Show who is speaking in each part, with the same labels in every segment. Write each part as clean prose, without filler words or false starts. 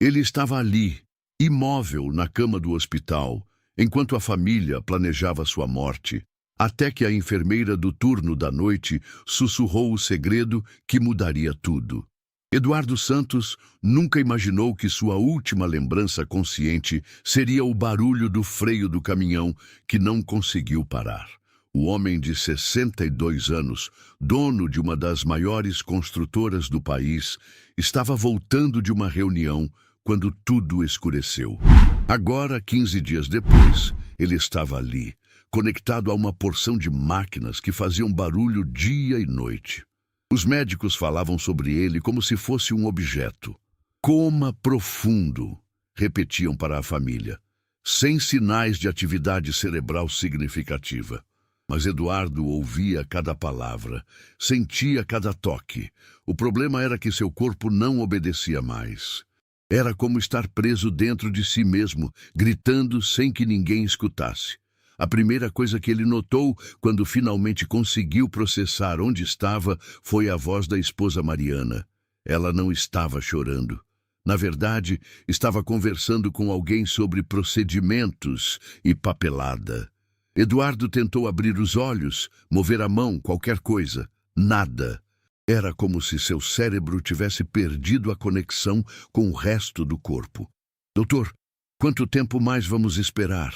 Speaker 1: Ele estava ali, imóvel na cama do hospital, enquanto a família planejava sua morte, até que a enfermeira do turno da noite sussurrou o segredo que mudaria tudo. Eduardo Santos nunca imaginou que sua última lembrança consciente seria o barulho do freio do caminhão que não conseguiu parar. O homem de 62 anos, dono de uma das maiores construtoras do país, estava voltando de uma reunião quando tudo escureceu. Agora, 15 dias depois, ele estava ali, conectado a uma porção de máquinas que faziam barulho dia e noite. Os médicos falavam sobre ele como se fosse um objeto. Coma profundo, repetiam para a família, sem sinais de atividade cerebral significativa. Mas Eduardo ouvia cada palavra, sentia cada toque. O problema era que seu corpo não obedecia mais. Era como estar preso dentro de si mesmo, gritando sem que ninguém escutasse. A primeira coisa que ele notou, quando finalmente conseguiu processar onde estava, foi a voz da esposa Mariana. Ela não estava chorando. Na verdade, estava conversando com alguém sobre procedimentos e papelada. Eduardo tentou abrir os olhos, mover a mão, qualquer coisa. Nada. Era como se seu cérebro tivesse perdido a conexão com o resto do corpo. Doutor, quanto tempo mais vamos esperar?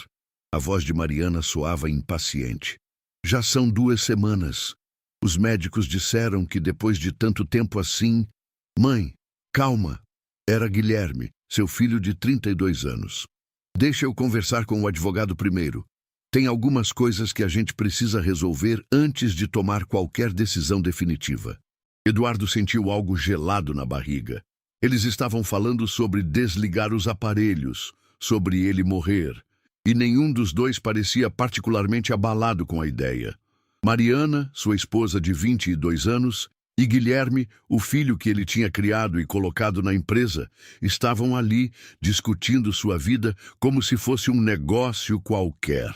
Speaker 1: A voz de Mariana soava impaciente. Já são 2 semanas. Os médicos disseram que depois de tanto tempo assim... Mãe, calma. Era Guilherme, seu filho de 32 anos. Deixa eu conversar com o advogado primeiro. Tem algumas coisas que a gente precisa resolver antes de tomar qualquer decisão definitiva. Eduardo sentiu algo gelado na barriga. Eles estavam falando sobre desligar os aparelhos, sobre ele morrer, e nenhum dos dois parecia particularmente abalado com a ideia. Mariana, sua esposa de 22 anos, e Guilherme, o filho que ele tinha criado e colocado na empresa, estavam ali discutindo sua vida como se fosse um negócio qualquer.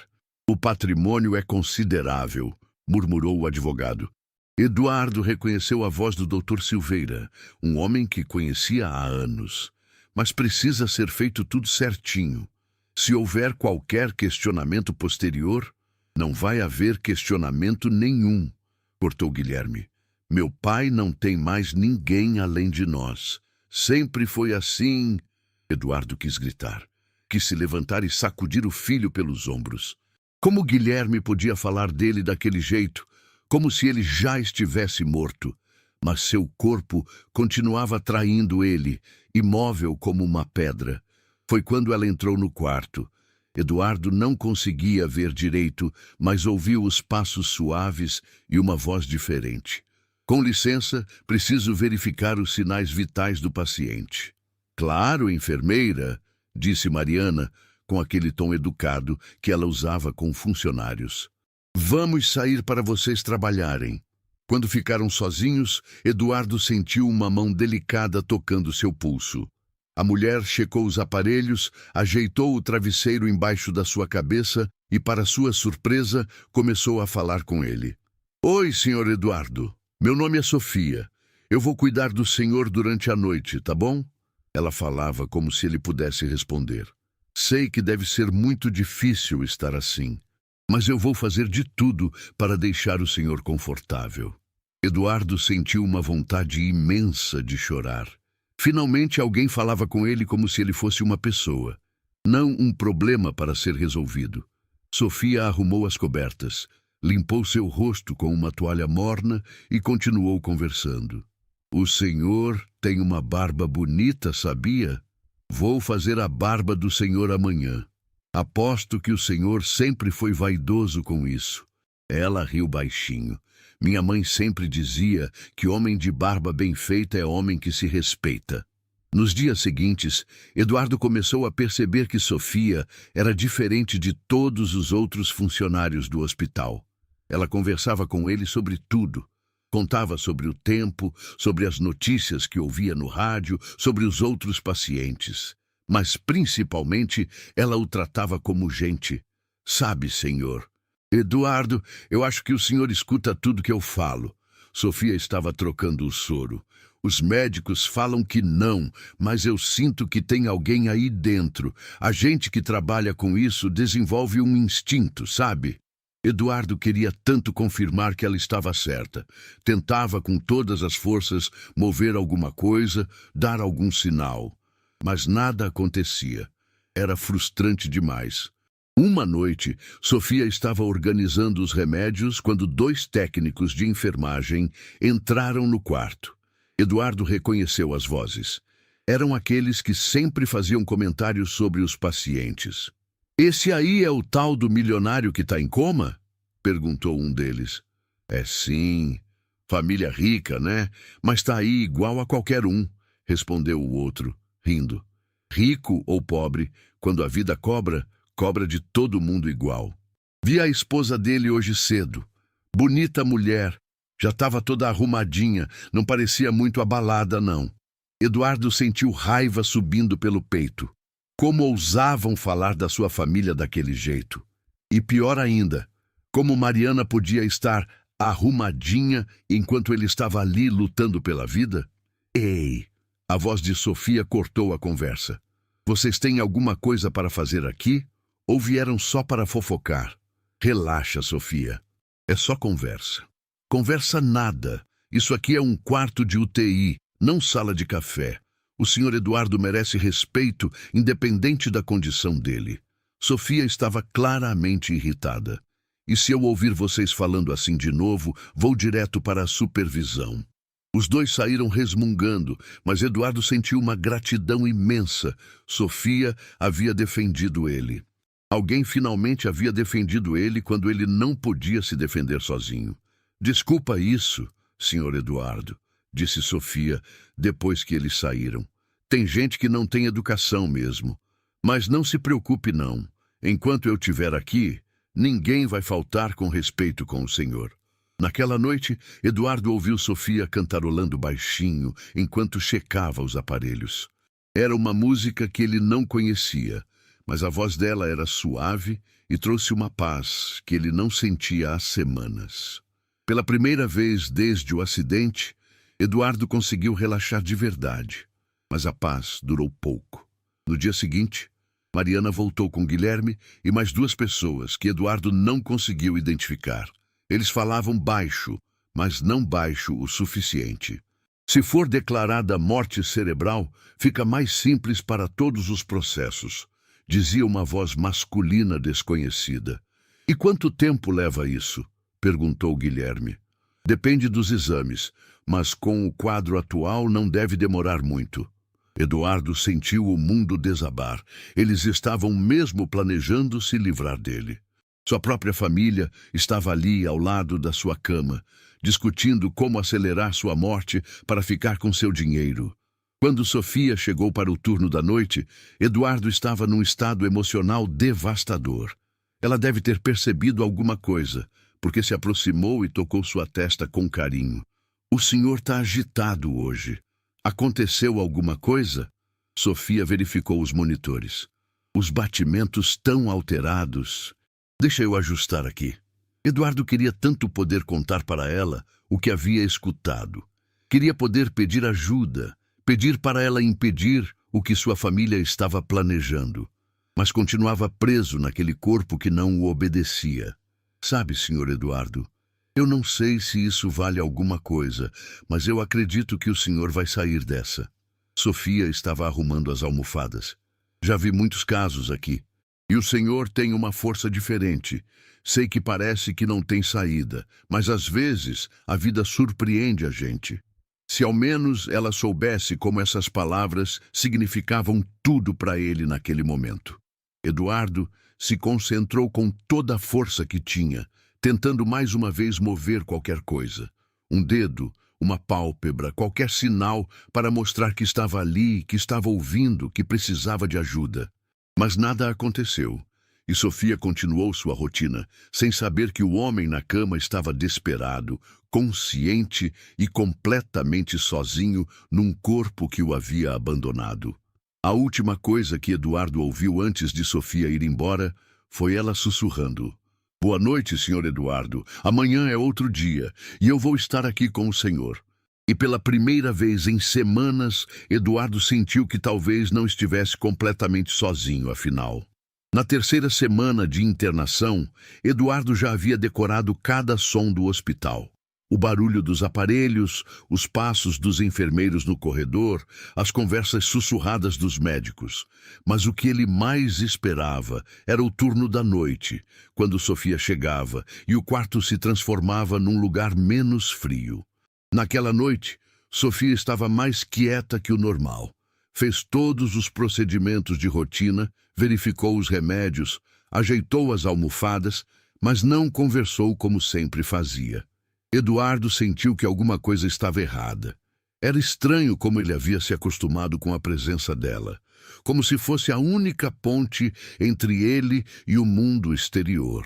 Speaker 1: O patrimônio é considerável, murmurou o advogado. Eduardo reconheceu a voz do Dr. Silveira, um homem que conhecia há anos. Mas precisa ser feito tudo certinho. Se houver qualquer questionamento posterior, não vai haver questionamento nenhum, cortou Guilherme. Meu pai não tem mais ninguém além de nós. Sempre foi assim. Eduardo quis gritar, quis se levantar e sacudir o filho pelos ombros. Como Guilherme podia falar dele daquele jeito, como se ele já estivesse morto? Mas seu corpo continuava traindo ele, imóvel como uma pedra. Foi quando ela entrou no quarto. Eduardo não conseguia ver direito, mas ouviu os passos suaves e uma voz diferente. Com licença, preciso verificar os sinais vitais do paciente. Claro, enfermeira, disse Mariana, com aquele tom educado que ela usava com funcionários. Vamos sair para vocês trabalharem. Quando ficaram sozinhos, Eduardo sentiu uma mão delicada tocando seu pulso. A mulher checou os aparelhos, ajeitou o travesseiro embaixo da sua cabeça e, para sua surpresa, começou a falar com ele. Oi, senhor Eduardo. Meu nome é Sofia. Eu vou cuidar do senhor durante a noite, tá bom? Ela falava como se ele pudesse responder. Sei que deve ser muito difícil estar assim, mas eu vou fazer de tudo para deixar o senhor confortável. Eduardo sentiu uma vontade imensa de chorar. Finalmente alguém falava com ele como se ele fosse uma pessoa, não um problema para ser resolvido. Sofia arrumou as cobertas, limpou seu rosto com uma toalha morna e continuou conversando. O senhor tem uma barba bonita, sabia? Vou fazer a barba do senhor amanhã. Aposto que o senhor sempre foi vaidoso com isso. Ela riu baixinho. Minha mãe sempre dizia que homem de barba bem feita é homem que se respeita. Nos dias seguintes, Eduardo começou a perceber que Sofia era diferente de todos os outros funcionários do hospital. Ela conversava com ele sobre tudo. Contava sobre o tempo, sobre as notícias que ouvia no rádio, sobre os outros pacientes. Mas, principalmente, ela o tratava como gente. Sabe, senhor? Eduardo, eu acho que o senhor escuta tudo que eu falo. Sofia estava trocando o soro. Os médicos falam que não, mas eu sinto que tem alguém aí dentro. A gente que trabalha com isso desenvolve um instinto, sabe? Eduardo queria tanto confirmar que ela estava certa. Tentava com todas as forças mover alguma coisa, dar algum sinal. Mas nada acontecia. Era frustrante demais. Uma noite, Sofia estava organizando os remédios quando 2 técnicos de enfermagem entraram no quarto. Eduardo reconheceu as vozes. Eram aqueles que sempre faziam comentários sobre os pacientes. "Esse aí é o tal do milionário que está em coma?" perguntou um deles. "É sim. Família rica, né? Mas está aí igual a qualquer um", respondeu o outro, rindo. "Rico ou pobre, quando a vida cobra, cobra de todo mundo igual. Vi a esposa dele hoje cedo. Bonita mulher. Já estava toda arrumadinha, não parecia muito abalada, não." Eduardo sentiu raiva subindo pelo peito. Como ousavam falar da sua família daquele jeito? E pior ainda, como Mariana podia estar arrumadinha enquanto ele estava ali lutando pela vida? "Ei!" A voz de Sofia cortou a conversa. "Vocês têm alguma coisa para fazer aqui? Ou vieram só para fofocar?" "Relaxa, Sofia. É só conversa." "Conversa nada. Isso aqui é um quarto de UTI, não sala de café. O senhor Eduardo merece respeito, independente da condição dele." Sofia estava claramente irritada. "E se eu ouvir vocês falando assim de novo, vou direto para a supervisão." Os 2 saíram resmungando, mas Eduardo sentiu uma gratidão imensa. Sofia havia defendido ele. Alguém finalmente havia defendido ele quando ele não podia se defender sozinho. "Desculpa isso, senhor Eduardo", disse Sofia, depois que eles saíram. "Tem gente que não tem educação mesmo. Mas não se preocupe não. Enquanto eu estiver aqui, ninguém vai faltar com respeito com o senhor." Naquela noite, Eduardo ouviu Sofia cantarolando baixinho enquanto checava os aparelhos. Era uma música que ele não conhecia, mas a voz dela era suave e trouxe uma paz que ele não sentia há semanas. Pela primeira vez desde o acidente, Eduardo conseguiu relaxar de verdade, mas a paz durou pouco. No dia seguinte, Mariana voltou com Guilherme e mais 2 pessoas que Eduardo não conseguiu identificar. Eles falavam baixo, mas não baixo o suficiente. "Se for declarada morte cerebral, fica mais simples para todos os processos", dizia uma voz masculina desconhecida. "E quanto tempo leva isso?" perguntou Guilherme. "Depende dos exames, mas com o quadro atual não deve demorar muito." Eduardo sentiu o mundo desabar. Eles estavam mesmo planejando se livrar dele. Sua própria família estava ali ao lado da sua cama, discutindo como acelerar sua morte para ficar com seu dinheiro. Quando Sofia chegou para o turno da noite, Eduardo estava num estado emocional devastador. Ela deve ter percebido alguma coisa, porque se aproximou e tocou sua testa com carinho. "O senhor está agitado hoje. Aconteceu alguma coisa?" Sofia verificou os monitores. "Os batimentos tão alterados." "Deixa eu ajustar aqui." Eduardo queria tanto poder contar para ela o que havia escutado. Queria poder pedir ajuda, pedir para ela impedir o que sua família estava planejando. Mas continuava preso naquele corpo que não o obedecia. "Sabe, senhor Eduardo, eu não sei se isso vale alguma coisa, mas eu acredito que o senhor vai sair dessa." Sofia estava arrumando as almofadas. "Já vi muitos casos aqui. E o senhor tem uma força diferente. Sei que parece que não tem saída, mas às vezes a vida surpreende a gente." Se ao menos ela soubesse como essas palavras significavam tudo para ele naquele momento. Eduardo se concentrou com toda a força que tinha, tentando mais uma vez mover qualquer coisa. Um dedo, uma pálpebra, qualquer sinal para mostrar que estava ali, que estava ouvindo, que precisava de ajuda. Mas nada aconteceu, e Sofia continuou sua rotina, sem saber que o homem na cama estava desesperado, consciente e completamente sozinho num corpo que o havia abandonado. A última coisa que Eduardo ouviu antes de Sofia ir embora foi ela sussurrando: "Boa noite, senhor Eduardo. Amanhã é outro dia, e eu vou estar aqui com o senhor." E pela primeira vez em semanas, Eduardo sentiu que talvez não estivesse completamente sozinho, afinal. Na terceira semana de internação, Eduardo já havia decorado cada som do hospital. O barulho dos aparelhos, os passos dos enfermeiros no corredor, as conversas sussurradas dos médicos. Mas o que ele mais esperava era o turno da noite, quando Sofia chegava e o quarto se transformava num lugar menos frio. Naquela noite, Sofia estava mais quieta que o normal. Fez todos os procedimentos de rotina, verificou os remédios, ajeitou as almofadas, mas não conversou como sempre fazia. Eduardo sentiu que alguma coisa estava errada. Era estranho como ele havia se acostumado com a presença dela, como se fosse a única ponte entre ele e o mundo exterior.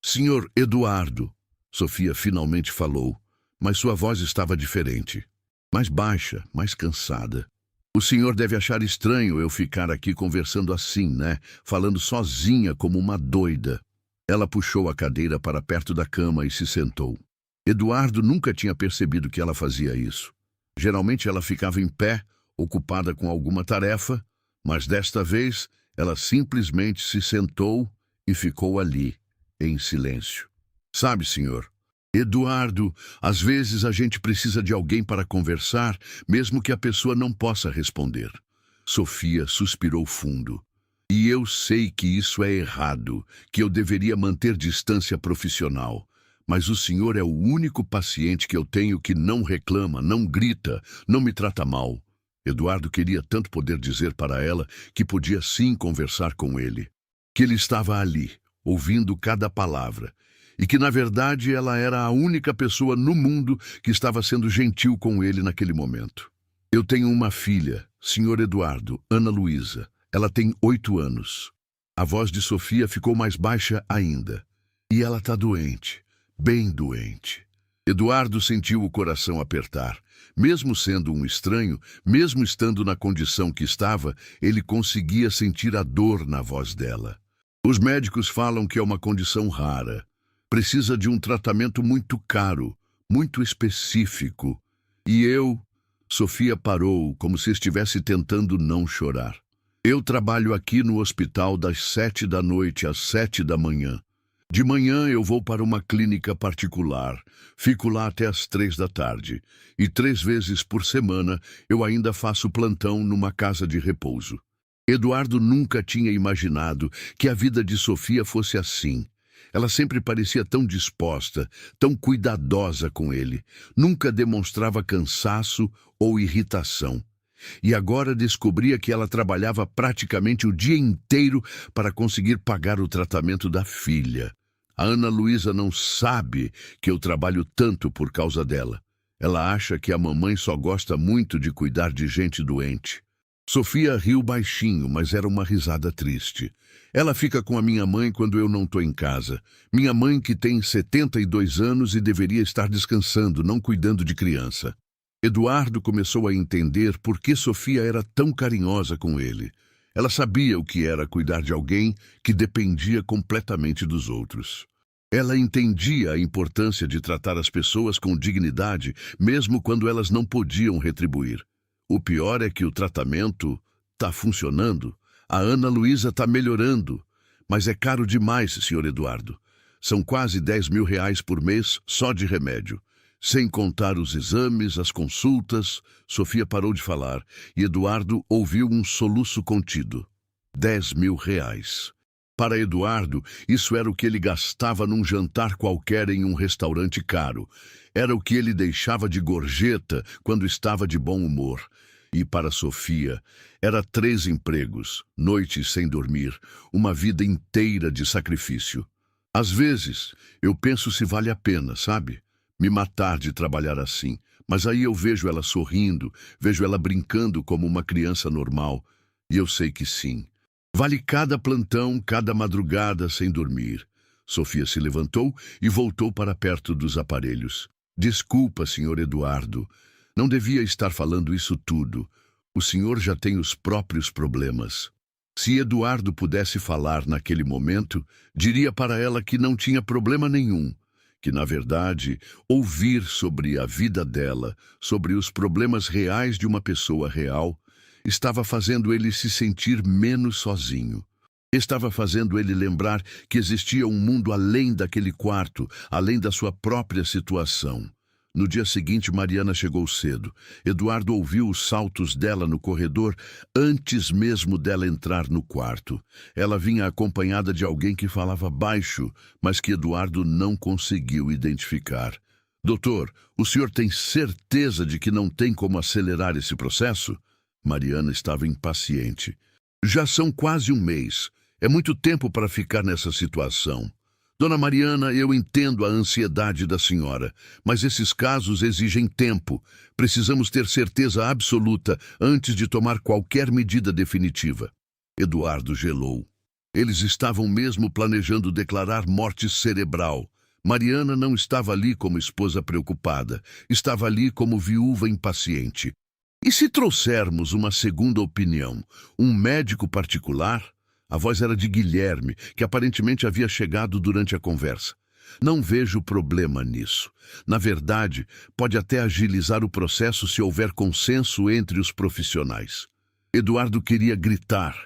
Speaker 1: "Senhor Eduardo", Sofia finalmente falou, mas sua voz estava diferente. Mais baixa, mais cansada. "O senhor deve achar estranho eu ficar aqui conversando assim, né? Falando sozinha como uma doida." Ela puxou a cadeira para perto da cama e se sentou. Eduardo nunca tinha percebido que ela fazia isso. Geralmente ela ficava em pé, ocupada com alguma tarefa, mas desta vez ela simplesmente se sentou e ficou ali, em silêncio. "Sabe, senhor, Eduardo, às vezes a gente precisa de alguém para conversar, mesmo que a pessoa não possa responder." Sofia suspirou fundo. "E eu sei que isso é errado, que eu deveria manter distância profissional. Mas o senhor é o único paciente que eu tenho que não reclama, não grita, não me trata mal." Eduardo queria tanto poder dizer para ela que podia sim conversar com ele, que ele estava ali, ouvindo cada palavra, e que, na verdade, ela era a única pessoa no mundo que estava sendo gentil com ele naquele momento. "Eu tenho uma filha, senhor Eduardo, Ana Luísa. Ela tem 8 anos. A voz de Sofia ficou mais baixa ainda. "E ela está doente. Bem doente." Eduardo sentiu o coração apertar. Mesmo sendo um estranho, mesmo estando na condição que estava, ele conseguia sentir a dor na voz dela. "Os médicos falam que é uma condição rara. Precisa de um tratamento muito caro, muito específico. E eu..." Sofia parou, como se estivesse tentando não chorar. "Eu trabalho aqui no hospital das 7 da noite às 7 da manhã. De manhã eu vou para uma clínica particular, fico lá até às 3 da tarde, e 3 vezes por semana eu ainda faço plantão numa casa de repouso." Eduardo nunca tinha imaginado que a vida de Sofia fosse assim. Ela sempre parecia tão disposta, tão cuidadosa com ele, nunca demonstrava cansaço ou irritação. E agora descobria que ela trabalhava praticamente o dia inteiro para conseguir pagar o tratamento da filha. "A Ana Luísa não sabe que eu trabalho tanto por causa dela. Ela acha que a mamãe só gosta muito de cuidar de gente doente." Sofia riu baixinho, mas era uma risada triste. "Ela fica com a minha mãe quando eu não estou em casa. Minha mãe que tem 72 anos e deveria estar descansando, não cuidando de criança." Eduardo começou a entender por que Sofia era tão carinhosa com ele. Ela sabia o que era cuidar de alguém que dependia completamente dos outros. Ela entendia a importância de tratar as pessoas com dignidade, mesmo quando elas não podiam retribuir. O pior é que o tratamento está funcionando. A Ana Luísa está melhorando. Mas é caro demais, senhor Eduardo. São quase 10 mil reais por mês só de remédio. Sem contar os exames, as consultas. Sofia parou de falar e Eduardo ouviu um soluço contido. 10 mil reais. Para Eduardo, isso era o que ele gastava num jantar qualquer em um restaurante caro. Era o que ele deixava de gorjeta quando estava de bom humor. E para Sofia, era 3 empregos, noites sem dormir, uma vida inteira de sacrifício. Às vezes, eu penso se vale a pena, sabe? Me matar de trabalhar assim. Mas aí eu vejo ela sorrindo, vejo ela brincando como uma criança normal. E eu sei que sim. Vale cada plantão, cada madrugada sem dormir. Sofia se levantou e voltou para perto dos aparelhos. Desculpa, senhor Eduardo. Não devia estar falando isso tudo. O senhor já tem os próprios problemas. Se Eduardo pudesse falar naquele momento, diria para ela que não tinha problema nenhum, que, na verdade, ouvir sobre a vida dela, sobre os problemas reais de uma pessoa real, estava fazendo ele se sentir menos sozinho. Estava fazendo ele lembrar que existia um mundo além daquele quarto, além da sua própria situação. No dia seguinte, Mariana chegou cedo. Eduardo ouviu os saltos dela no corredor antes mesmo dela entrar no quarto. Ela vinha acompanhada de alguém que falava baixo, mas que Eduardo não conseguiu identificar. Doutor, o senhor tem certeza de que não tem como acelerar esse processo? Mariana estava impaciente. Já são quase um mês. É muito tempo para ficar nessa situação. Dona Mariana, eu entendo a ansiedade da senhora, mas esses casos exigem tempo. Precisamos ter certeza absoluta antes de tomar qualquer medida definitiva. Eduardo gelou. Eles estavam mesmo planejando declarar morte cerebral. Mariana não estava ali como esposa preocupada, estava ali como viúva impaciente. E se trouxermos uma segunda opinião, um médico particular? A voz era de Guilherme, que aparentemente havia chegado durante a conversa. Não vejo problema nisso. Na verdade, pode até agilizar o processo se houver consenso entre os profissionais. Eduardo queria gritar,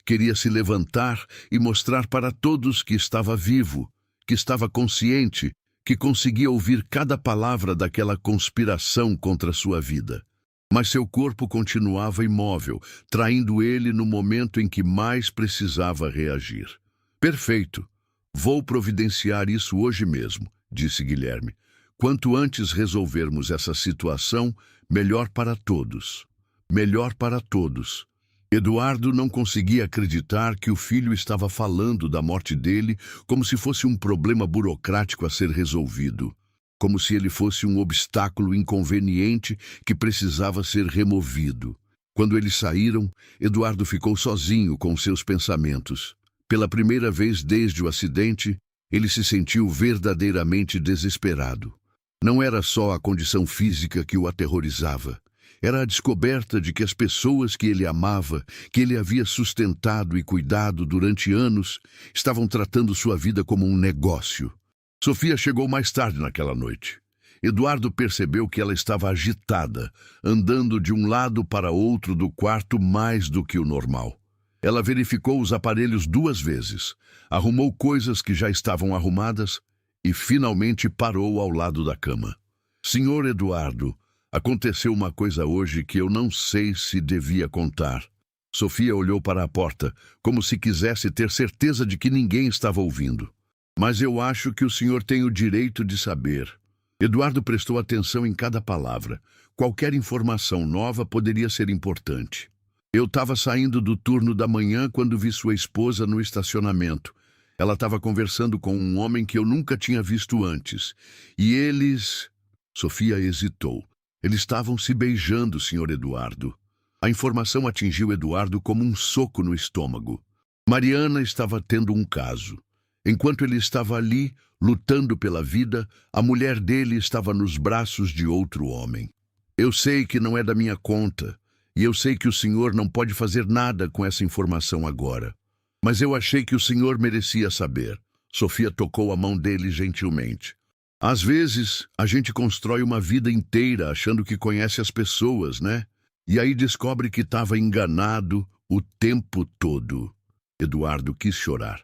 Speaker 1: queria se levantar e mostrar para todos que estava vivo, que estava consciente, que conseguia ouvir cada palavra daquela conspiração contra sua vida. Mas seu corpo continuava imóvel, traindo ele no momento em que mais precisava reagir. Perfeito. Vou providenciar isso hoje mesmo, disse Guilherme. Quanto antes resolvermos essa situação, melhor para todos. Melhor para todos. Eduardo não conseguia acreditar que o filho estava falando da morte dele como se fosse um problema burocrático a ser resolvido. Como se ele fosse um obstáculo inconveniente que precisava ser removido. Quando eles saíram, Eduardo ficou sozinho com seus pensamentos. Pela primeira vez desde o acidente, ele se sentiu verdadeiramente desesperado. Não era só a condição física que o aterrorizava. Era a descoberta de que as pessoas que ele amava, que ele havia sustentado e cuidado durante anos, estavam tratando sua vida como um negócio. Sofia chegou mais tarde naquela noite. Eduardo percebeu que ela estava agitada, andando de um lado para outro do quarto mais do que o normal. Ela verificou os aparelhos 2 vezes, arrumou coisas que já estavam arrumadas e finalmente parou ao lado da cama. Senhor Eduardo, aconteceu uma coisa hoje que eu não sei se devia contar. Sofia olhou para a porta, como se quisesse ter certeza de que ninguém estava ouvindo. Mas eu acho que o senhor tem o direito de saber. Eduardo prestou atenção em cada palavra. Qualquer informação nova poderia ser importante. Eu estava saindo do turno da manhã quando vi sua esposa no estacionamento. Ela estava conversando com um homem que eu nunca tinha visto antes. E eles... Sofia hesitou. Eles estavam se beijando, senhor Eduardo. A informação atingiu Eduardo como um soco no estômago. Mariana estava tendo um caso. Enquanto ele estava ali, lutando pela vida, a mulher dele estava nos braços de outro homem. Eu sei que não é da minha conta, e eu sei que o senhor não pode fazer nada com essa informação agora. Mas eu achei que o senhor merecia saber. Sofia tocou a mão dele gentilmente. Às vezes, a gente constrói uma vida inteira achando que conhece as pessoas, né? E aí descobre que estava enganado o tempo todo. Eduardo quis chorar.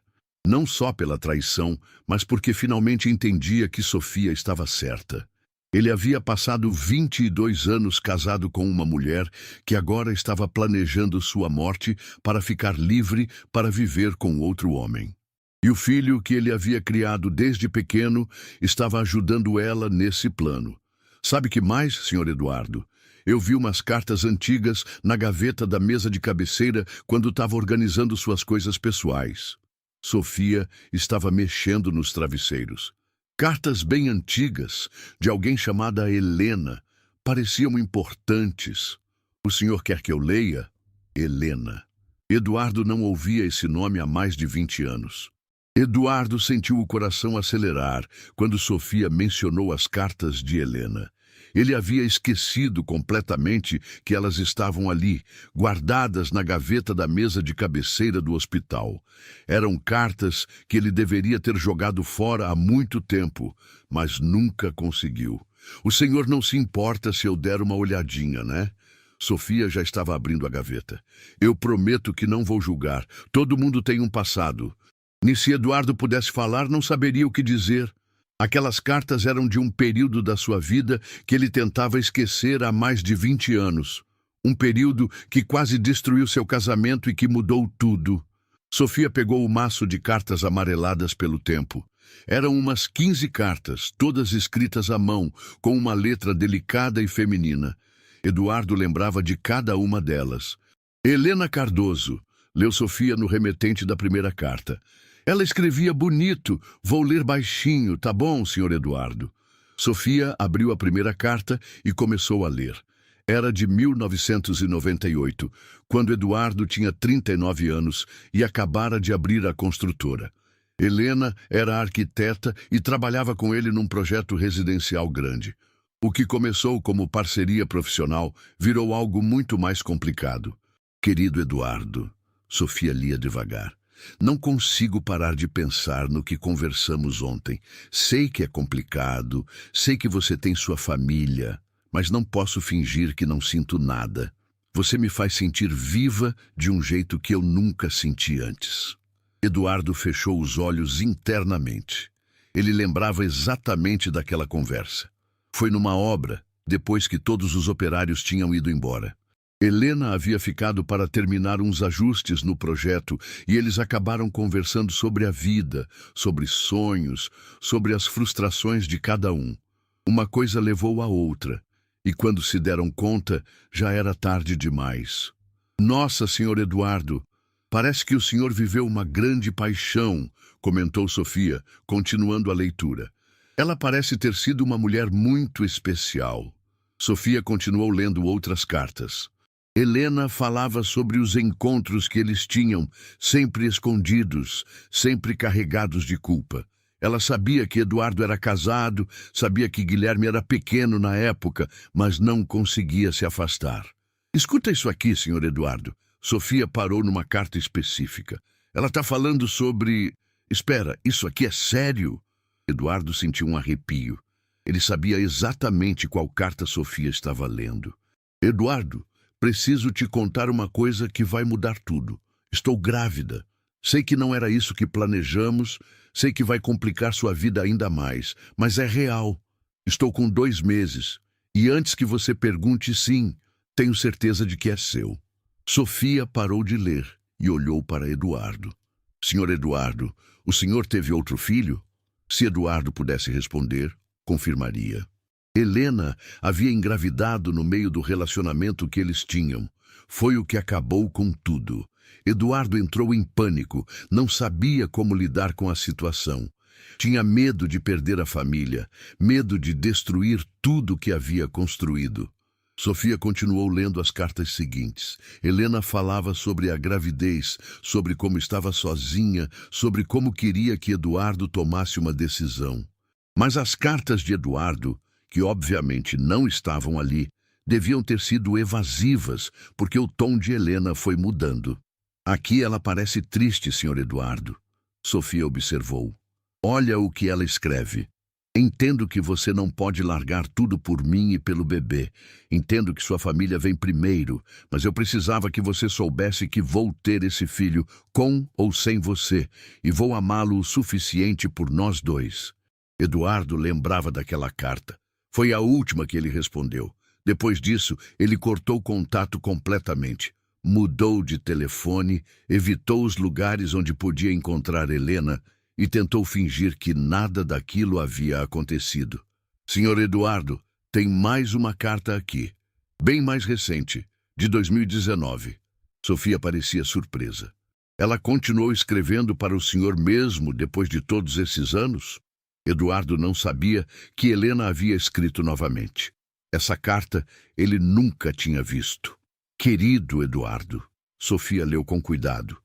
Speaker 1: Não só pela traição, mas porque finalmente entendia que Sofia estava certa. Ele havia passado 22 anos casado com uma mulher que agora estava planejando sua morte para ficar livre para viver com outro homem. E o filho que ele havia criado desde pequeno estava ajudando ela nesse plano. Sabe que mais, senhor Eduardo? Eu vi umas cartas antigas na gaveta da mesa de cabeceira quando estava organizando suas coisas pessoais. Sofia estava mexendo nos travesseiros. Cartas bem antigas, de alguém chamada Helena, pareciam importantes. O senhor quer que eu leia? Helena. Eduardo não ouvia esse nome há mais de 20 anos. Eduardo sentiu o coração acelerar quando Sofia mencionou as cartas de Helena. Ele havia esquecido completamente que elas estavam ali, guardadas na gaveta da mesa de cabeceira do hospital. Eram cartas que ele deveria ter jogado fora há muito tempo, mas nunca conseguiu. O senhor não se importa se eu der uma olhadinha, né? Sofia já estava abrindo a gaveta. Eu prometo que não vou julgar. Todo mundo tem um passado. E se Eduardo pudesse falar, não saberia o que dizer. Aquelas cartas eram de um período da sua vida que ele tentava esquecer há mais de 20 anos. Um período que quase destruiu seu casamento e que mudou tudo. Sofia pegou o maço de cartas amareladas pelo tempo. Eram umas 15 cartas, todas escritas à mão, com uma letra delicada e feminina. Eduardo lembrava de cada uma delas. Helena Cardoso, leu Sofia no remetente da primeira carta. Ela escrevia bonito. Vou ler baixinho, tá bom, senhor Eduardo? Sofia abriu a primeira carta e começou a ler. Era de 1998, quando Eduardo tinha 39 anos e acabara de abrir a construtora. Helena era arquiteta e trabalhava com ele num projeto residencial grande. O que começou como parceria profissional virou algo muito mais complicado. Querido Eduardo, Sofia lia devagar. Não consigo parar de pensar no que conversamos ontem. Sei que é complicado, sei que você tem sua família, mas não posso fingir que não sinto nada. Você me faz sentir viva de um jeito que eu nunca senti antes. Eduardo fechou os olhos internamente. Ele lembrava exatamente daquela conversa. Foi numa obra, depois que todos os operários tinham ido embora. Helena havia ficado para terminar uns ajustes no projeto e eles acabaram conversando sobre a vida, sobre sonhos, sobre as frustrações de cada um. Uma coisa levou a outra, e quando se deram conta, já era tarde demais. Nossa, senhor Eduardo, parece que o senhor viveu uma grande paixão, comentou Sofia, continuando a leitura. Ela parece ter sido uma mulher muito especial. Sofia continuou lendo outras cartas. Helena falava sobre os encontros que eles tinham, sempre escondidos, sempre carregados de culpa. Ela sabia que Eduardo era casado, sabia que Guilherme era pequeno na época, mas não conseguia se afastar. Escuta isso aqui, senhor Eduardo. Sofia parou numa carta específica. Ela está falando sobre... Espera, isso aqui é sério? Eduardo sentiu um arrepio. Ele sabia exatamente qual carta Sofia estava lendo. Eduardo, preciso te contar uma coisa que vai mudar tudo. Estou grávida. Sei que não era isso que planejamos, sei que vai complicar sua vida ainda mais, mas é real. Estou com 2 meses. E antes que você pergunte, sim, tenho certeza de que é seu. Sofia parou de ler e olhou para Eduardo. Senhor Eduardo, o senhor teve outro filho? Se Eduardo pudesse responder, confirmaria. Helena havia engravidado no meio do relacionamento que eles tinham. Foi o que acabou com tudo. Eduardo entrou em pânico, não sabia como lidar com a situação. Tinha medo de perder a família, medo de destruir tudo que havia construído. Sofia continuou lendo as cartas seguintes. Helena falava sobre a gravidez, sobre como estava sozinha, sobre como queria que Eduardo tomasse uma decisão. Mas as cartas de Eduardo, que obviamente não estavam ali, deviam ter sido evasivas, porque o tom de Helena foi mudando. Aqui ela parece triste, senhor Eduardo. Sofia observou. Olha o que ela escreve. Entendo que você não pode largar tudo por mim e pelo bebê. Entendo que sua família vem primeiro, mas eu precisava que você soubesse que vou ter esse filho com ou sem você, e vou amá-lo o suficiente por nós dois. Eduardo lembrava daquela carta. Foi a última que ele respondeu. Depois disso, ele cortou contato completamente. Mudou de telefone, evitou os lugares onde podia encontrar Helena e tentou fingir que nada daquilo havia acontecido. Senhor Eduardo, tem mais uma carta aqui, bem mais recente, de 2019. Sofia parecia surpresa. Ela continuou escrevendo para o senhor mesmo depois de todos esses anos? Eduardo não sabia que Helena havia escrito novamente. Essa carta ele nunca tinha visto. Querido Eduardo, Sofia leu com cuidado.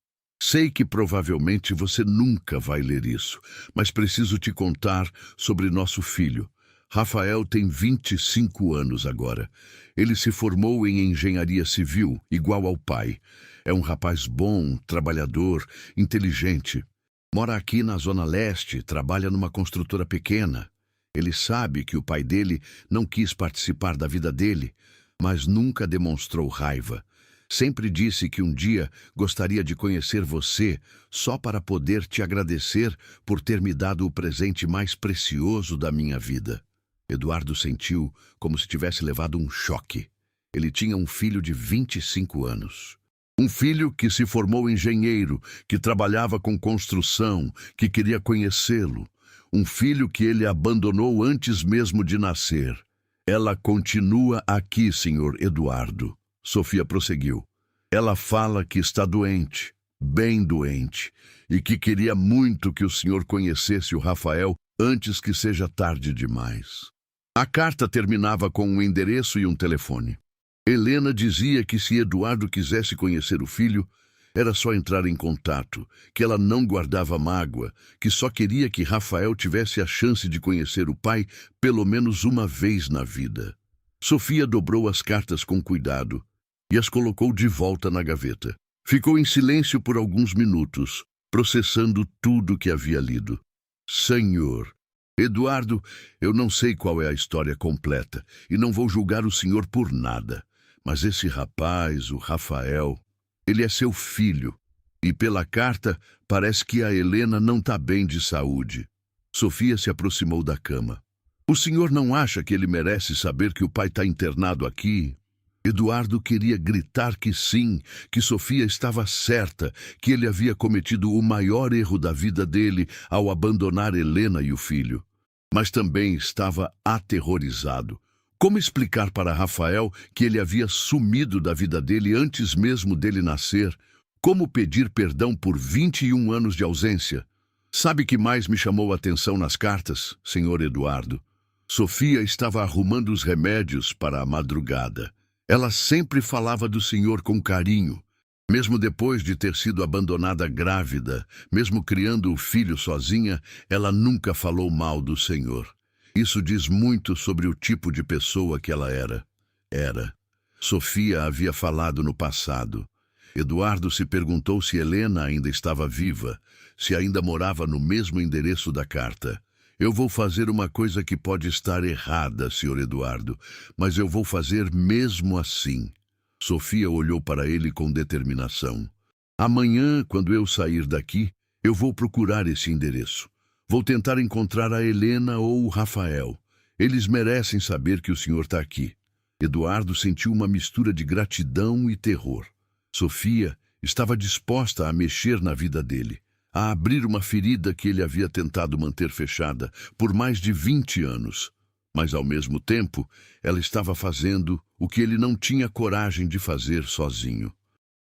Speaker 1: Sei que provavelmente você nunca vai ler isso, mas preciso te contar sobre nosso filho. Rafael tem 25 anos agora. Ele se formou em engenharia civil, igual ao pai. É um rapaz bom, trabalhador, inteligente. Mora aqui na Zona Leste, trabalha numa construtora pequena. Ele sabe que o pai dele não quis participar da vida dele, mas nunca demonstrou raiva. Sempre disse que um dia gostaria de conhecer você só para poder te agradecer por ter me dado o presente mais precioso da minha vida. Eduardo sentiu como se tivesse levado um choque. Ele tinha um filho de 25 anos. Um filho que se formou engenheiro, que trabalhava com construção, que queria conhecê-lo. Um filho que ele abandonou antes mesmo de nascer. Ela continua aqui, senhor Eduardo. Sofia prosseguiu. Ela fala que está doente, bem doente, e que queria muito que o senhor conhecesse o Rafael antes que seja tarde demais. A carta terminava com um endereço e um telefone. Helena dizia que se Eduardo quisesse conhecer o filho, era só entrar em contato, que ela não guardava mágoa, que só queria que Rafael tivesse a chance de conhecer o pai pelo menos uma vez na vida. Sofia dobrou as cartas com cuidado e as colocou de volta na gaveta. Ficou em silêncio por alguns minutos, processando tudo que havia lido. Senhor, Eduardo, eu não sei qual é a história completa e não vou julgar o senhor por nada, mas esse rapaz, o Rafael, ele é seu filho, e pela carta parece que a Helena não está bem de saúde. Sofia se aproximou da cama. O senhor não acha que ele merece saber que o pai está internado aqui? Eduardo queria gritar que sim, que Sofia estava certa, que ele havia cometido o maior erro da vida dele ao abandonar Helena e o filho. Mas também estava aterrorizado. Como explicar para Rafael que ele havia sumido da vida dele antes mesmo dele nascer? Como pedir perdão por 21 anos de ausência? Sabe que mais me chamou a atenção nas cartas, senhor Eduardo? Sofia estava arrumando os remédios para a madrugada. Ela sempre falava do senhor com carinho. Mesmo depois de ter sido abandonada grávida, mesmo criando o filho sozinha, ela nunca falou mal do senhor. Isso diz muito sobre o tipo de pessoa que ela era. Sofia havia falado no passado. Eduardo se perguntou se Helena ainda estava viva, se ainda morava no mesmo endereço da carta. Eu vou fazer uma coisa que pode estar errada, senhor Eduardo, mas eu vou fazer mesmo assim. Sofia olhou para ele com determinação. Amanhã, quando eu sair daqui, eu vou procurar esse endereço. Vou tentar encontrar a Helena ou o Rafael. Eles merecem saber que o senhor está aqui. Eduardo sentiu uma mistura de gratidão e terror. Sofia estava disposta a mexer na vida dele, a abrir uma ferida que ele havia tentado manter fechada por mais de 20 anos. Mas, ao mesmo tempo, ela estava fazendo o que ele não tinha coragem de fazer sozinho.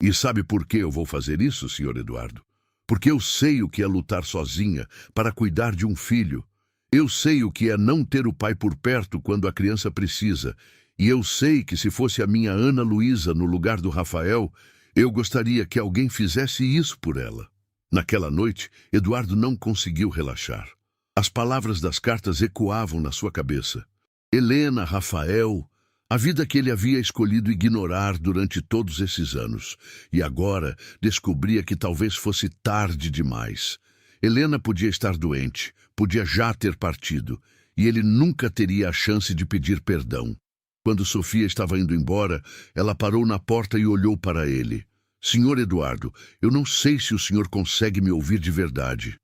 Speaker 1: E sabe por que eu vou fazer isso, senhor Eduardo? Porque eu sei o que é lutar sozinha para cuidar de um filho. Eu sei o que é não ter o pai por perto quando a criança precisa. E eu sei que se fosse a minha Ana Luísa no lugar do Rafael, eu gostaria que alguém fizesse isso por ela. Naquela noite, Eduardo não conseguiu relaxar. As palavras das cartas ecoavam na sua cabeça. Helena, Rafael, a vida que ele havia escolhido ignorar durante todos esses anos. E agora descobria que talvez fosse tarde demais. Helena podia estar doente, podia já ter partido, e ele nunca teria a chance de pedir perdão. Quando Sofia estava indo embora, ela parou na porta e olhou para ele. Senhor Eduardo, eu não sei se o senhor consegue me ouvir de verdade.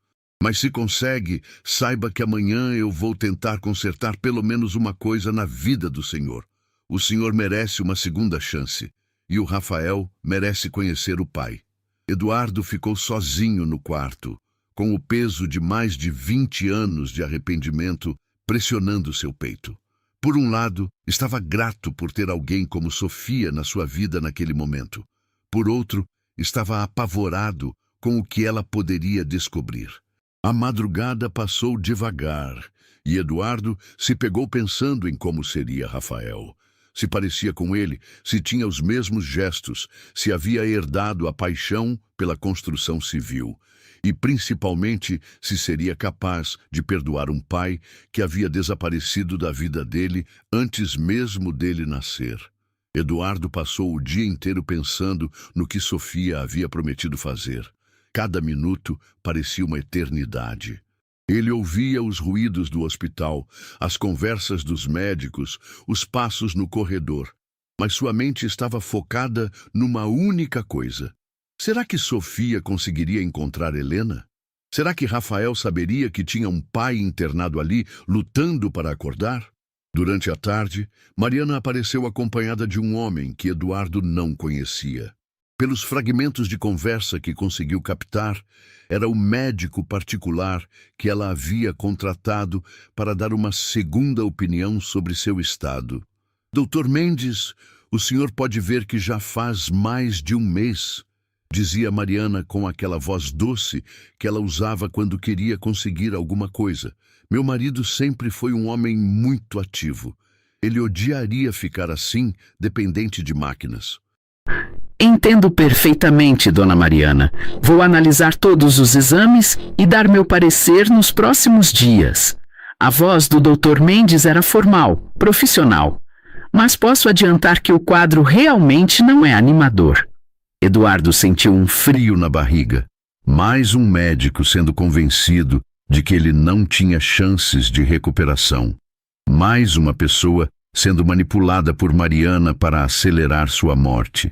Speaker 1: Mas se consegue, saiba que amanhã eu vou tentar consertar pelo menos uma coisa na vida do senhor. O senhor merece uma segunda chance, e o Rafael merece conhecer o pai. Eduardo ficou sozinho no quarto, com o peso de mais de 20 anos de arrependimento pressionando seu peito. Por um lado, estava grato por ter alguém como Sofia na sua vida naquele momento. Por outro, estava apavorado com o que ela poderia descobrir. A madrugada passou devagar, e Eduardo se pegou pensando em como seria Rafael. se parecia com ele, se tinha os mesmos gestos, se havia herdado a paixão pela construção civil. E, principalmente, se seria capaz de perdoar um pai que havia desaparecido da vida dele antes mesmo dele nascer. Eduardo passou o dia inteiro pensando no que Sofia havia prometido fazer. Cada minuto parecia uma eternidade. Ele ouvia os ruídos do hospital, as conversas dos médicos, os passos no corredor, mas sua mente estava focada numa única coisa. Será que Sofia conseguiria encontrar Helena? Será que Rafael saberia que tinha um pai internado ali, lutando para acordar? Durante a tarde, Mariana apareceu acompanhada de um homem que Eduardo não conhecia. Pelos fragmentos de conversa que conseguiu captar, era o médico particular que ela havia contratado para dar uma segunda opinião sobre seu estado. Doutor Mendes, o senhor pode ver que já faz mais de um mês, dizia Mariana com aquela voz doce que ela usava quando queria conseguir alguma coisa. Meu marido sempre foi um homem muito ativo. Ele odiaria ficar assim, dependente de máquinas.
Speaker 2: Entendo perfeitamente, dona Mariana. Vou analisar todos os exames e dar meu parecer nos próximos dias. A voz do Dr. Mendes era formal, profissional. Mas posso adiantar que o quadro realmente não é animador. Eduardo sentiu um frio na barriga. Mais um médico sendo convencido de que ele não tinha chances de recuperação. Mais uma pessoa sendo manipulada por Mariana para acelerar sua morte.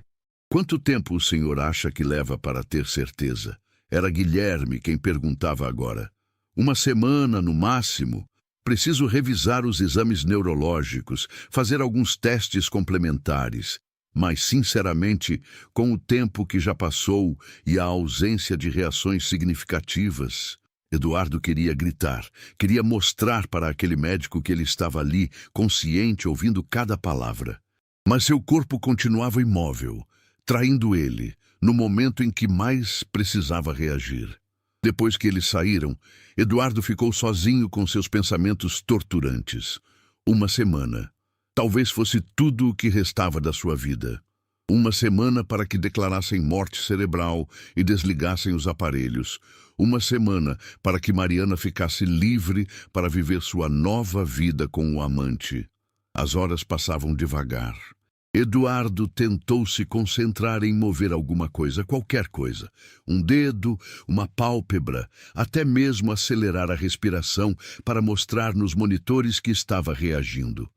Speaker 2: Quanto tempo o senhor acha que leva para ter certeza? Era Guilherme quem perguntava agora. Uma semana, no máximo. Preciso revisar os exames neurológicos, fazer alguns testes complementares. Mas, sinceramente, com o tempo que já passou e a ausência de reações significativas, Eduardo queria gritar, queria mostrar para aquele médico que ele estava ali, consciente, ouvindo cada palavra. Mas seu corpo continuava imóvel, traindo ele, no momento em que mais precisava reagir. Depois que eles saíram, Eduardo ficou sozinho com seus pensamentos torturantes. Uma semana. Talvez fosse tudo o que restava da sua vida. Uma semana para que declarassem morte cerebral e desligassem os aparelhos. Uma semana para que Mariana ficasse livre para viver sua nova vida com o amante. As horas passavam devagar. Eduardo tentou se concentrar em mover alguma coisa, qualquer coisa. Um dedo, uma pálpebra, até mesmo acelerar a respiração para mostrar nos monitores que estava reagindo.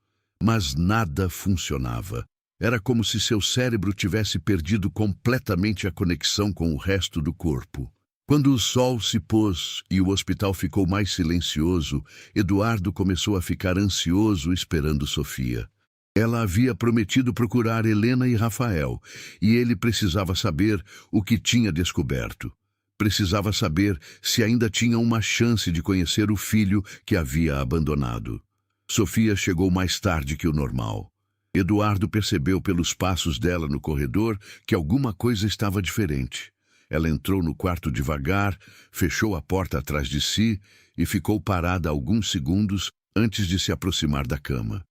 Speaker 2: Mas nada funcionava. Era como se seu cérebro tivesse perdido completamente a conexão com o resto do corpo. Quando o sol se pôs e o hospital ficou mais silencioso, Eduardo começou a ficar ansioso esperando Sofia. Ela havia prometido procurar Helena e Rafael, e ele precisava saber o que tinha descoberto. Precisava saber se ainda tinha uma chance de conhecer o filho que havia abandonado. Sofia chegou mais tarde que o normal. Eduardo percebeu pelos passos dela no corredor que alguma coisa estava diferente. Ela entrou no quarto devagar, fechou a porta atrás de si e ficou parada alguns segundos antes de se aproximar da cama.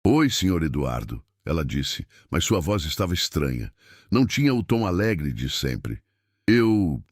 Speaker 2: Oi, senhor Eduardo, ela disse, mas sua voz estava estranha. Não tinha o tom alegre de sempre. Eu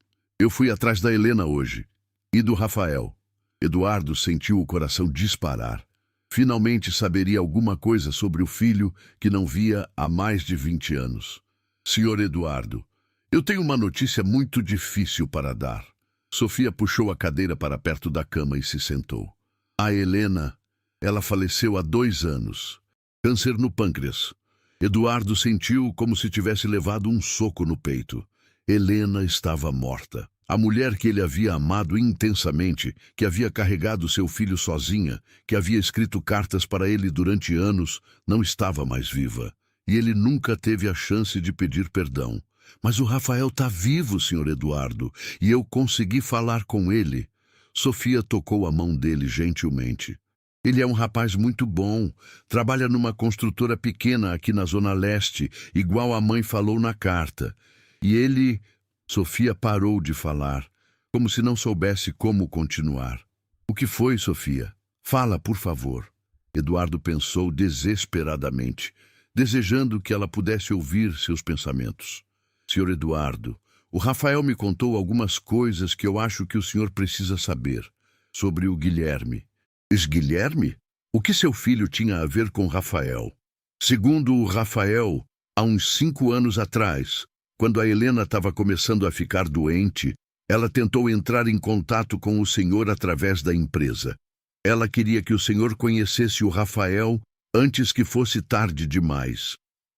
Speaker 2: fui atrás da Helena hoje. E do Rafael. Eduardo sentiu o coração disparar. Finalmente saberia alguma coisa sobre o filho que não via há mais de 20 anos. Senhor Eduardo, eu tenho uma notícia muito difícil para dar. Sofia puxou a cadeira para perto da cama e se sentou. A Helena, ela faleceu há 2 anos. Câncer no pâncreas. Eduardo sentiu como se tivesse levado um soco no peito. Helena estava morta. A mulher que ele havia amado intensamente, que havia carregado seu filho sozinha, que havia escrito cartas para ele durante anos, não estava mais viva. E ele nunca teve a chance de pedir perdão. Mas o Rafael está vivo, senhor Eduardo, e eu consegui falar com ele. Sofia tocou a mão dele gentilmente. Ele é um rapaz muito bom, trabalha numa construtora pequena aqui na Zona Leste, igual a mãe falou na carta. E ele... Sofia parou de falar, como se não soubesse como continuar. O que foi, Sofia? Fala, por favor. Eduardo pensou desesperadamente.
Speaker 1: desejando que ela pudesse ouvir seus pensamentos. Senhor Eduardo, o Rafael me contou algumas coisas que eu acho que o senhor precisa saber sobre o Guilherme. Guilherme? O que seu filho tinha a ver com Rafael? Segundo o Rafael, há uns 5 anos atrás, quando a Helena estava começando a ficar doente, ela tentou entrar em contato com o senhor através da empresa. Ela queria que o senhor conhecesse o Rafael antes que fosse tarde demais.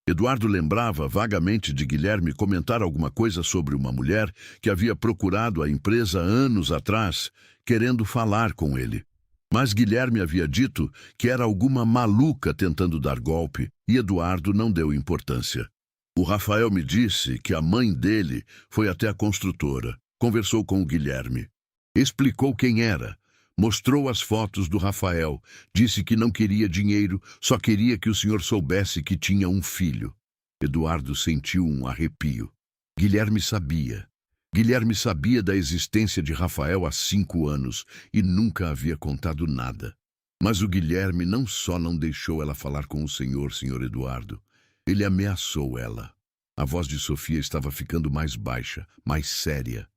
Speaker 1: Eduardo lembrava vagamente de Guilherme comentar alguma coisa sobre uma mulher que havia procurado a empresa anos atrás, querendo falar com ele. Mas Guilherme havia dito que era alguma maluca tentando dar golpe, e Eduardo não deu importância. O Rafael me disse que a mãe dele foi até a construtora, conversou com o Guilherme, explicou quem era, mostrou as fotos do Rafael, disse que não queria dinheiro, só queria que o senhor soubesse que tinha um filho. Eduardo sentiu um arrepio. Guilherme sabia. Guilherme sabia da existência de Rafael há 5 anos e nunca havia contado nada. Mas o Guilherme não só não deixou ela falar com o senhor Eduardo, ele ameaçou ela. A voz de Sofia estava ficando mais baixa, mais séria.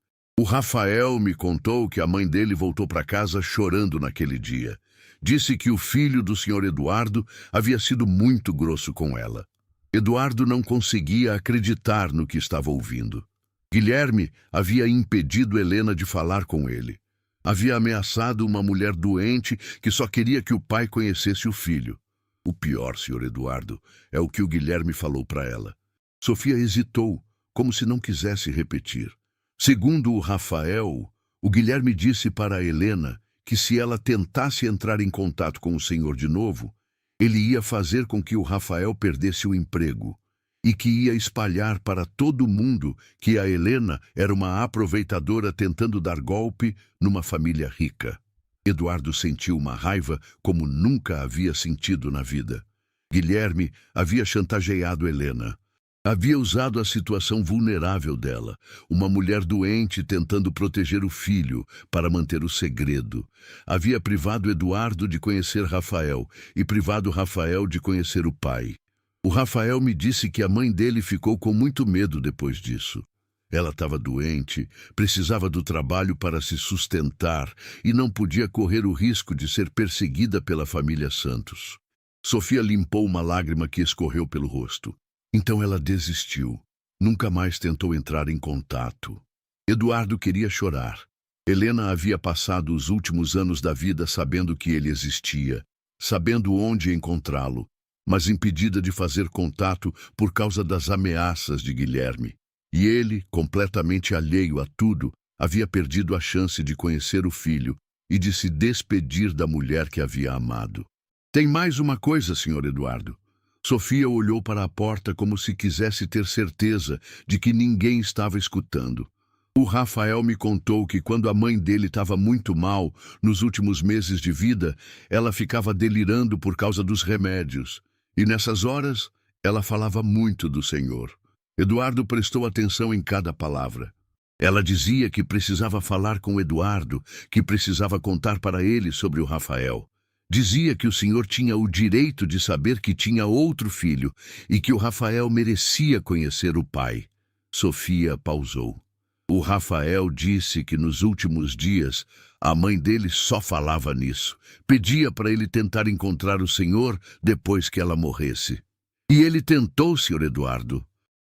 Speaker 1: O Rafael me contou que a mãe dele voltou para casa chorando naquele dia. Disse que o filho do senhor Eduardo havia sido muito grosso com ela. Eduardo não conseguia acreditar no que estava ouvindo. Guilherme havia impedido Helena de falar com ele. Havia ameaçado uma mulher doente que só queria que o pai conhecesse o filho. O pior, senhor Eduardo, é o que o Guilherme falou para ela. Sofia hesitou, como se não quisesse repetir. Segundo o Rafael, o Guilherme disse para a Helena que se ela tentasse entrar em contato com o senhor de novo, ele ia fazer com que o Rafael perdesse o emprego e que ia espalhar para todo mundo que a Helena era uma aproveitadora tentando dar golpe numa família rica. Eduardo sentiu uma raiva como nunca havia sentido na vida. Guilherme havia chantageado Helena. Havia usado a situação vulnerável dela, uma mulher doente tentando proteger o filho para manter o segredo. Havia privado Eduardo de conhecer Rafael e privado Rafael de conhecer o pai. O Rafael me disse que a mãe dele ficou com muito medo depois disso. Ela estava doente, precisava do trabalho para se sustentar e não podia correr o risco de ser perseguida pela família Santos. Sofia limpou uma lágrima que escorreu pelo rosto. Então ela desistiu. Nunca mais tentou entrar em contato. Eduardo queria chorar. Helena havia passado os últimos anos da vida sabendo que ele existia, sabendo onde encontrá-lo, mas impedida de fazer contato por causa das ameaças de Guilherme. E ele, completamente alheio a tudo, havia perdido a chance de conhecer o filho e de se despedir da mulher que havia amado. Tem mais uma coisa, senhor Eduardo. Sofia olhou para a porta como se quisesse ter certeza de que ninguém estava escutando. O Rafael me contou que quando a mãe dele estava muito mal, nos últimos meses de vida, ela ficava delirando por causa dos remédios. E nessas horas, ela falava muito do Senhor. Eduardo prestou atenção em cada palavra. Ela dizia que precisava falar com Eduardo, que precisava contar para ele sobre o Rafael. Dizia que o senhor tinha o direito de saber que tinha outro filho e que o Rafael merecia conhecer o pai. Sofia pausou. O Rafael disse que nos últimos dias a mãe dele só falava nisso. Pedia para ele tentar encontrar o senhor depois que ela morresse. E ele tentou, senhor Eduardo.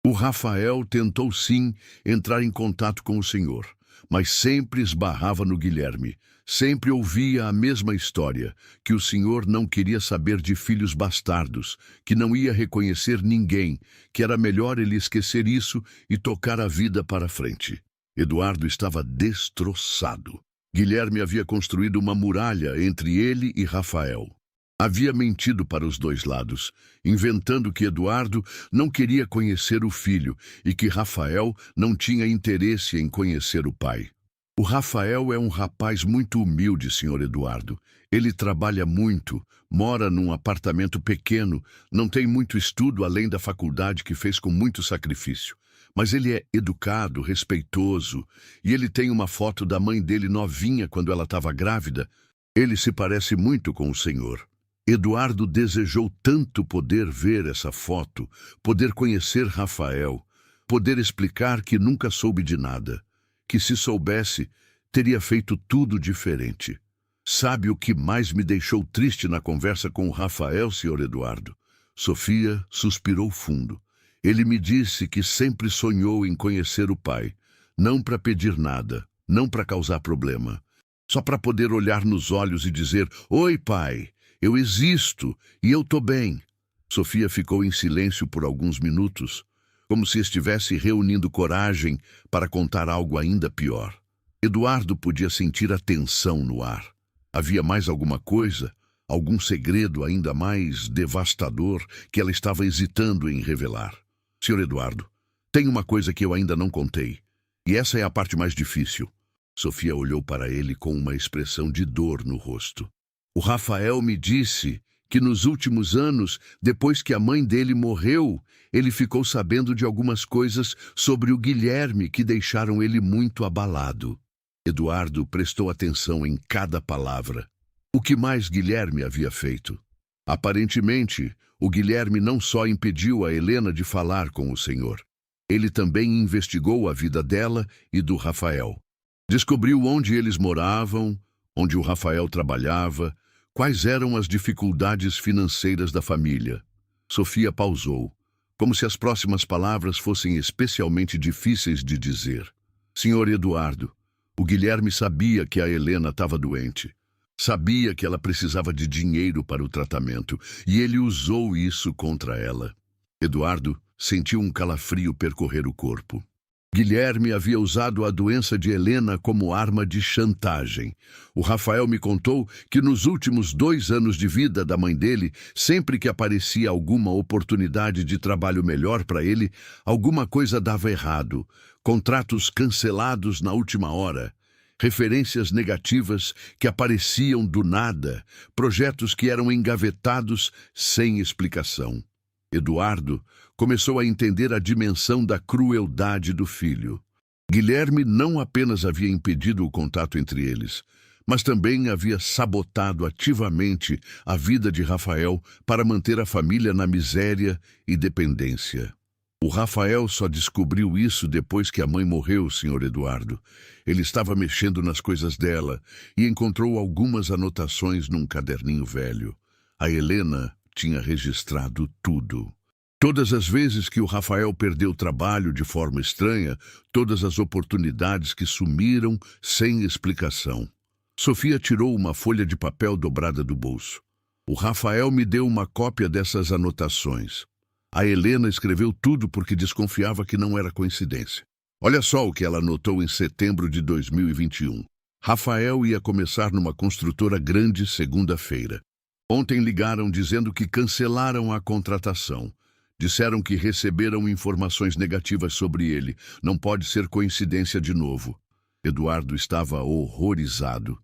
Speaker 1: O Rafael tentou sim entrar em contato com o senhor, mas sempre esbarrava no Guilherme. Sempre ouvia a mesma história, que o senhor não queria saber de filhos bastardos, que não ia reconhecer ninguém, que era melhor ele esquecer isso e tocar a vida para frente. Eduardo estava destroçado. Guilherme havia construído uma muralha entre ele e Rafael. Havia mentido para os dois lados, inventando que Eduardo não queria conhecer o filho e que Rafael não tinha interesse em conhecer o pai. O Rafael é um rapaz muito humilde, senhor Eduardo. Ele trabalha muito, mora num apartamento pequeno, não tem muito estudo além da faculdade que fez com muito sacrifício. Mas ele é educado, respeitoso, e ele tem uma foto da mãe dele novinha quando ela estava grávida. Ele se parece muito com o senhor. Eduardo desejou tanto poder ver essa foto, poder conhecer Rafael, poder explicar que nunca soube de nada, que se soubesse, teria feito tudo diferente. Sabe o que mais me deixou triste na conversa com o Rafael, Sr. Eduardo? Sofia suspirou fundo. Ele me disse que sempre sonhou em conhecer o pai, não para pedir nada, não para causar problema, só para poder olhar nos olhos e dizer: "Oi, pai, eu existo e eu tô bem." Sofia ficou em silêncio por alguns minutos, como se estivesse reunindo coragem para contar algo ainda pior. Eduardo podia sentir a tensão no ar. Havia mais alguma coisa, algum segredo ainda mais devastador que ela estava hesitando em revelar. "Sr. Eduardo, tem uma coisa que eu ainda não contei, e essa é a parte mais difícil." Sofia olhou para ele com uma expressão de dor no rosto. "O Rafael me disse que nos últimos anos, depois que a mãe dele morreu, ele ficou sabendo de algumas coisas sobre o Guilherme que deixaram ele muito abalado." Eduardo prestou atenção em cada palavra. O que mais Guilherme havia feito? Aparentemente, o Guilherme não só impediu a Helena de falar com o senhor. Ele também investigou a vida dela e do Rafael. Descobriu onde eles moravam, onde o Rafael trabalhava, quais eram as dificuldades financeiras da família. Sofia pausou, como se as próximas palavras fossem especialmente difíceis de dizer. "Senhor Eduardo, o Guilherme sabia que a Helena estava doente. Sabia que ela precisava de dinheiro para o tratamento, e ele usou isso contra ela." Eduardo sentiu um calafrio percorrer o corpo. Guilherme havia usado a doença de Helena como arma de chantagem. O Rafael me contou que nos últimos 2 anos de vida da mãe dele, sempre que aparecia alguma oportunidade de trabalho melhor para ele, alguma coisa dava errado. Contratos cancelados na última hora, referências negativas que apareciam do nada, projetos que eram engavetados sem explicação. Eduardo começou a entender a dimensão da crueldade do filho. Guilherme não apenas havia impedido o contato entre eles, mas também havia sabotado ativamente a vida de Rafael para manter a família na miséria e dependência. O Rafael só descobriu isso depois que a mãe morreu, Sr. Eduardo. Ele estava mexendo nas coisas dela e encontrou algumas anotações num caderninho velho. A Helena tinha registrado tudo. Todas as vezes que o Rafael perdeu trabalho de forma estranha, todas as oportunidades que sumiram sem explicação. Sofia tirou uma folha de papel dobrada do bolso. "O Rafael me deu uma cópia dessas anotações. A Helena escreveu tudo porque desconfiava que não era coincidência. Olha só o que ela anotou em setembro de 2021. Rafael ia começar numa construtora grande segunda-feira. Ontem ligaram dizendo que cancelaram a contratação. Disseram que receberam informações negativas sobre ele. Não pode ser coincidência de novo." Eduardo estava horrorizado.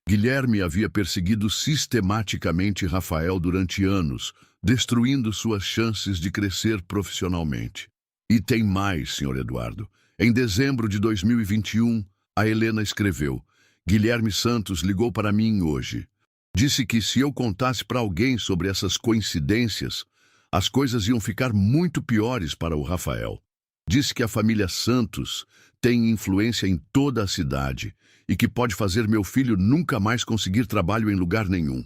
Speaker 1: Guilherme havia perseguido sistematicamente Rafael durante anos, destruindo suas chances de crescer profissionalmente. E tem mais, Sr. Eduardo. Em dezembro de 2021, a Helena escreveu: "Guilherme Santos ligou para mim hoje. Disse que se eu contasse para alguém sobre essas coincidências, as coisas iam ficar muito piores para o Rafael. Disse que a família Santos tem influência em toda a cidade e que pode fazer meu filho nunca mais conseguir trabalho em lugar nenhum."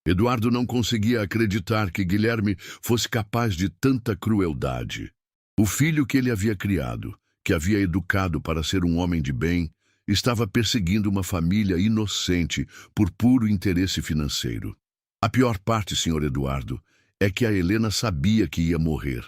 Speaker 1: Eduardo não conseguia acreditar que Guilherme fosse capaz de tanta crueldade. O filho que ele havia criado, que havia educado para ser um homem de bem, estava perseguindo uma família inocente por puro interesse financeiro. A pior parte, Sr. Eduardo, é que a Helena sabia que ia morrer.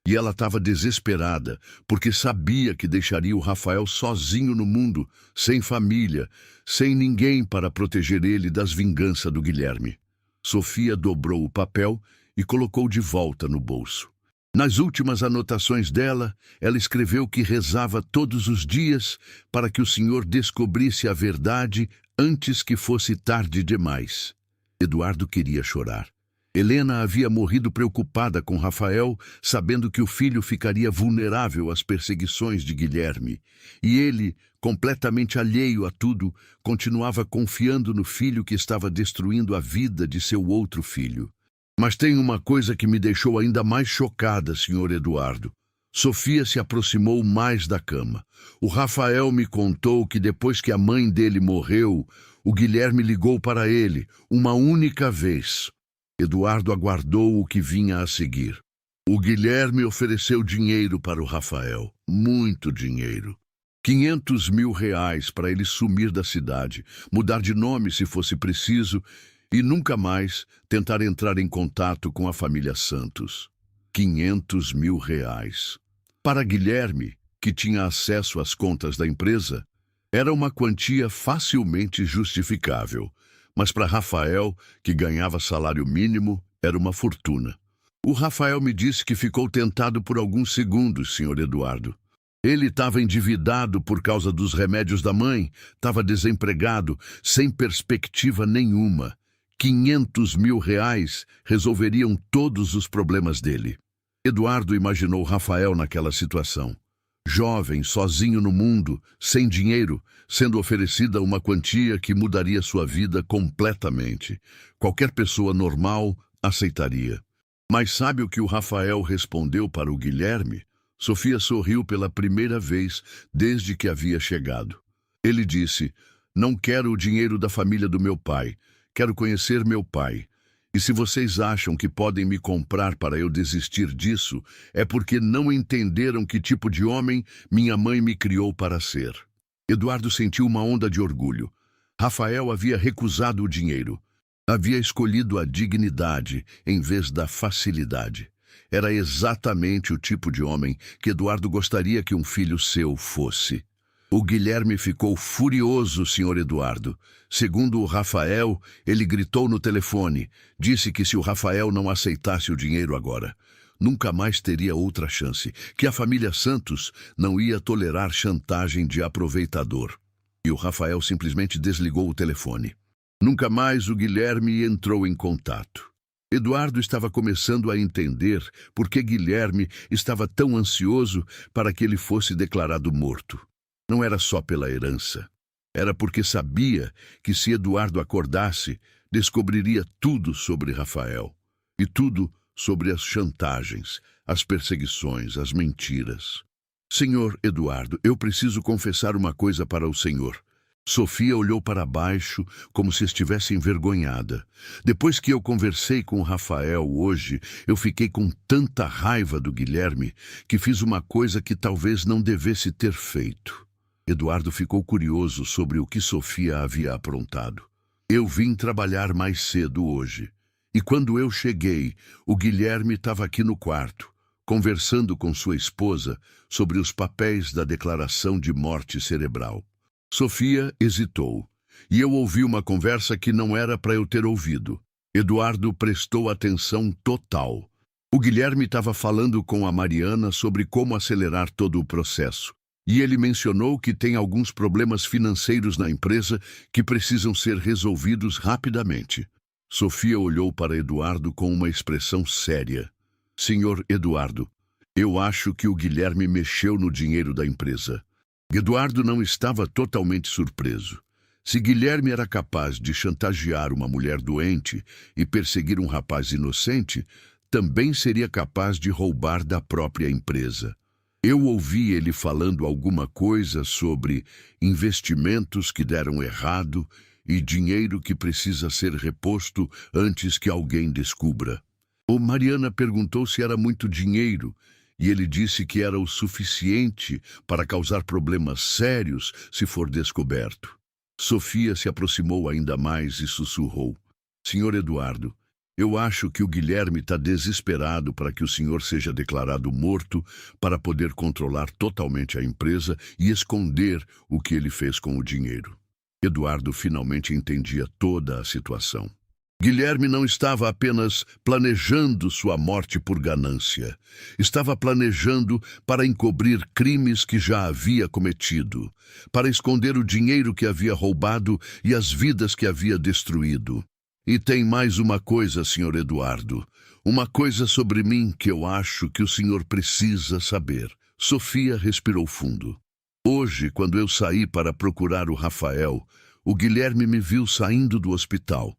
Speaker 1: E ela estava desesperada, porque sabia que deixaria o Rafael sozinho no mundo, sem família, sem ninguém para proteger ele das vinganças do Guilherme. Sofia dobrou o papel e colocou de volta no bolso. Nas últimas anotações dela, ela escreveu que rezava todos os dias para que o Senhor descobrisse a verdade antes que fosse tarde demais. Eduardo queria chorar. Helena havia morrido preocupada com Rafael, sabendo que o filho ficaria vulnerável às perseguições de Guilherme. E ele, completamente alheio a tudo, continuava confiando no filho que estava destruindo a vida de seu outro filho. Mas tem uma coisa que me deixou ainda mais chocada, senhor Eduardo. Sofia se aproximou mais da cama. O Rafael me contou que depois que a mãe dele morreu, o Guilherme ligou para ele, uma única vez. Eduardo aguardou o que vinha a seguir. O Guilherme ofereceu dinheiro para o Rafael, muito dinheiro. 500 mil reais para ele sumir da cidade, mudar de nome se fosse preciso e nunca mais tentar entrar em contato com a família Santos. 500 mil reais. Para Guilherme, que tinha acesso às contas da empresa, era uma quantia facilmente justificável, mas para Rafael, que ganhava salário mínimo, era uma fortuna. O Rafael me disse que ficou tentado por alguns segundos, senhor Eduardo. Ele estava endividado por causa dos remédios da mãe, estava desempregado, sem perspectiva nenhuma. 500 mil reais resolveriam todos os problemas dele. Eduardo imaginou Rafael naquela situação. Jovem, sozinho no mundo, sem dinheiro, sendo oferecida uma quantia que mudaria sua vida completamente. Qualquer pessoa normal aceitaria. Mas sabe o que o Rafael respondeu para o Guilherme? Sofia sorriu pela primeira vez desde que havia chegado. Ele disse: "Não quero o dinheiro da família do meu pai. Quero conhecer meu pai. E se vocês acham que podem me comprar para eu desistir disso, é porque não entenderam que tipo de homem minha mãe me criou para ser." Eduardo sentiu uma onda de orgulho. Rafael havia recusado o dinheiro. Havia escolhido a dignidade em vez da facilidade. Era exatamente o tipo de homem que Eduardo gostaria que um filho seu fosse. O Guilherme ficou furioso, senhor Eduardo. Segundo o Rafael, ele gritou no telefone. Disse que se o Rafael não aceitasse o dinheiro agora, nunca mais teria outra chance, que a família Santos não ia tolerar chantagem de aproveitador. E o Rafael simplesmente desligou o telefone. Nunca mais o Guilherme entrou em contato. Eduardo estava começando a entender por que Guilherme estava tão ansioso para que ele fosse declarado morto. Não era só pela herança. Era porque sabia que se Eduardo acordasse, descobriria tudo sobre Rafael. E tudo sobre as chantagens, as perseguições, as mentiras. Senhor Eduardo, eu preciso confessar uma coisa para o senhor. Sofia olhou para baixo como se estivesse envergonhada. Depois que eu conversei com o Rafael hoje, eu fiquei com tanta raiva do Guilherme que fiz uma coisa que talvez não devesse ter feito. Eduardo ficou curioso sobre o que Sofia havia aprontado. Eu vim trabalhar mais cedo hoje. E quando eu cheguei, o Guilherme estava aqui no quarto, conversando com sua esposa sobre os papéis da declaração de morte cerebral. Sofia hesitou, e eu ouvi uma conversa que não era para eu ter ouvido. Eduardo prestou atenção total. O Guilherme estava falando com a Mariana sobre como acelerar todo o processo. E ele mencionou que tem alguns problemas financeiros na empresa que precisam ser resolvidos rapidamente. Sofia olhou para Eduardo com uma expressão séria. Senhor Eduardo, eu acho que o Guilherme mexeu no dinheiro da empresa. Eduardo não estava totalmente surpreso. Se Guilherme era capaz de chantagear uma mulher doente e perseguir um rapaz inocente, também seria capaz de roubar da própria empresa. Eu ouvi ele falando alguma coisa sobre investimentos que deram errado e dinheiro que precisa ser reposto antes que alguém descubra. Mariana perguntou se era muito dinheiro e ele disse que era o suficiente para causar problemas sérios se for descoberto. Sofia se aproximou ainda mais e sussurrou: Senhor Eduardo, eu acho que o Guilherme está desesperado para que o senhor seja declarado morto para poder controlar totalmente a empresa e esconder o que ele fez com o dinheiro. Eduardo finalmente entendia toda a situação. Guilherme não estava apenas planejando sua morte por ganância. Estava planejando para encobrir crimes que já havia cometido, para esconder o dinheiro que havia roubado e as vidas que havia destruído. E tem mais uma coisa, senhor Eduardo. Uma coisa sobre mim que eu acho que o senhor precisa saber. Sofia respirou fundo. Hoje, quando eu saí para procurar o Rafael, o Guilherme me viu saindo do hospital.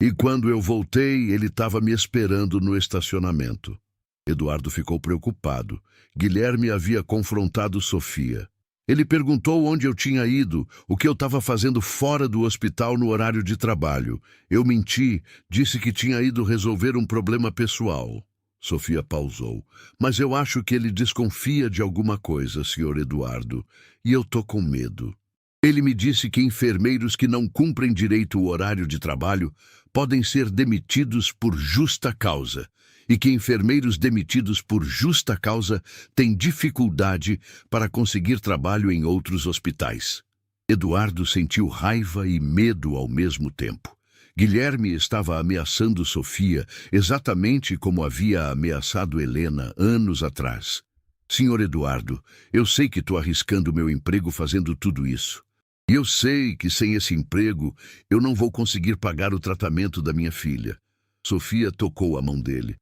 Speaker 1: E quando eu voltei, ele estava me esperando no estacionamento. Eduardo ficou preocupado. Guilherme havia confrontado Sofia. Ele perguntou onde eu tinha ido, o que eu estava fazendo fora do hospital no horário de trabalho. Eu menti, disse que tinha ido resolver um problema pessoal. Sofia pausou. Mas eu acho que ele desconfia de alguma coisa, Sr. Eduardo, e eu tô com medo. Ele me disse que enfermeiros que não cumprem direito o horário de trabalho podem ser demitidos por justa causa, e que enfermeiros demitidos por justa causa têm dificuldade para conseguir trabalho em outros hospitais. Eduardo sentiu raiva e medo ao mesmo tempo. Guilherme estava ameaçando Sofia exatamente como havia ameaçado Helena anos atrás. Senhor Eduardo, eu sei que estou arriscando meu emprego fazendo tudo isso. E eu sei que sem esse emprego eu não vou conseguir pagar o tratamento da minha filha. Sofia tocou a mão dele.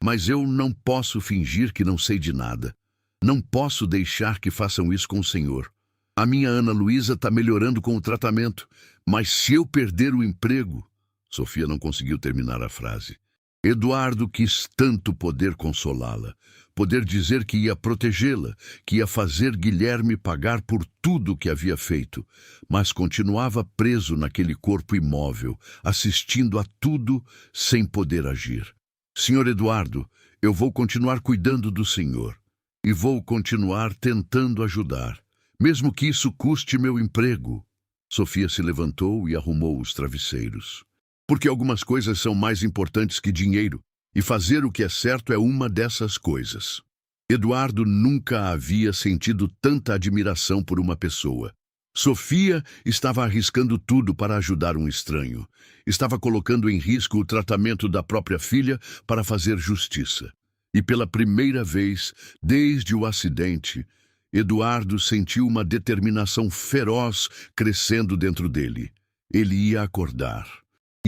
Speaker 1: Mas eu não posso fingir que não sei de nada. Não posso deixar que façam isso com o senhor. A minha Ana Luísa está melhorando com o tratamento, mas se eu perder o emprego... Sofia não conseguiu terminar a frase. Eduardo quis tanto poder consolá-la, poder dizer que ia protegê-la, que ia fazer Guilherme pagar por tudo o que havia feito, mas continuava preso naquele corpo imóvel, assistindo a tudo sem poder agir. Senhor Eduardo, eu vou continuar cuidando do senhor e vou continuar tentando ajudar, mesmo que isso custe meu emprego. Sofia se levantou e arrumou os travesseiros. Porque algumas coisas são mais importantes que dinheiro, e fazer o que é certo é uma dessas coisas. Eduardo nunca havia sentido tanta admiração por uma pessoa. Sofia estava arriscando tudo para ajudar um estranho. Estava colocando em risco o tratamento da própria filha para fazer justiça. E pela primeira vez, desde o acidente, Eduardo sentiu uma determinação feroz crescendo dentro dele. Ele ia acordar.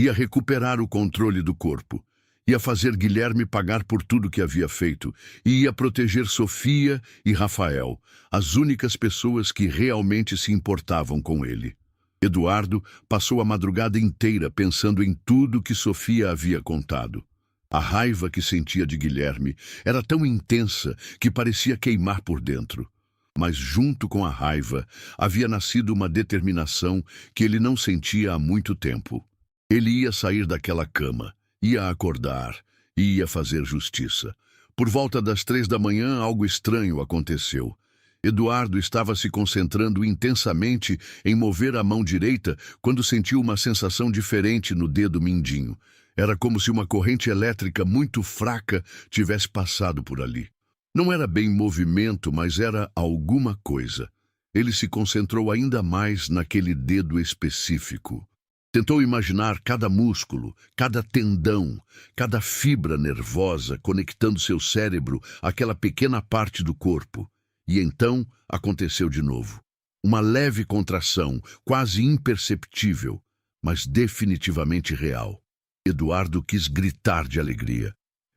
Speaker 1: Ia recuperar o controle do corpo, ia fazer Guilherme pagar por tudo que havia feito, e ia proteger Sofia e Rafael, as únicas pessoas que realmente se importavam com ele. Eduardo passou a madrugada inteira pensando em tudo que Sofia havia contado. A raiva que sentia de Guilherme era tão intensa que parecia queimar por dentro. Mas junto com a raiva havia nascido uma determinação que ele não sentia há muito tempo. Ele ia sair daquela cama, ia acordar e ia fazer justiça. Por volta das 3 da manhã, algo estranho aconteceu. Eduardo estava se concentrando intensamente em mover a mão direita quando sentiu uma sensação diferente no dedo mindinho. Era como se uma corrente elétrica muito fraca tivesse passado por ali. Não era bem movimento, mas era alguma coisa. Ele se concentrou ainda mais naquele dedo específico. Tentou imaginar cada músculo, cada tendão, cada fibra nervosa conectando seu cérebro àquela pequena parte do corpo. E então aconteceu de novo. Uma leve contração, quase imperceptível, mas definitivamente real. Eduardo quis gritar de alegria.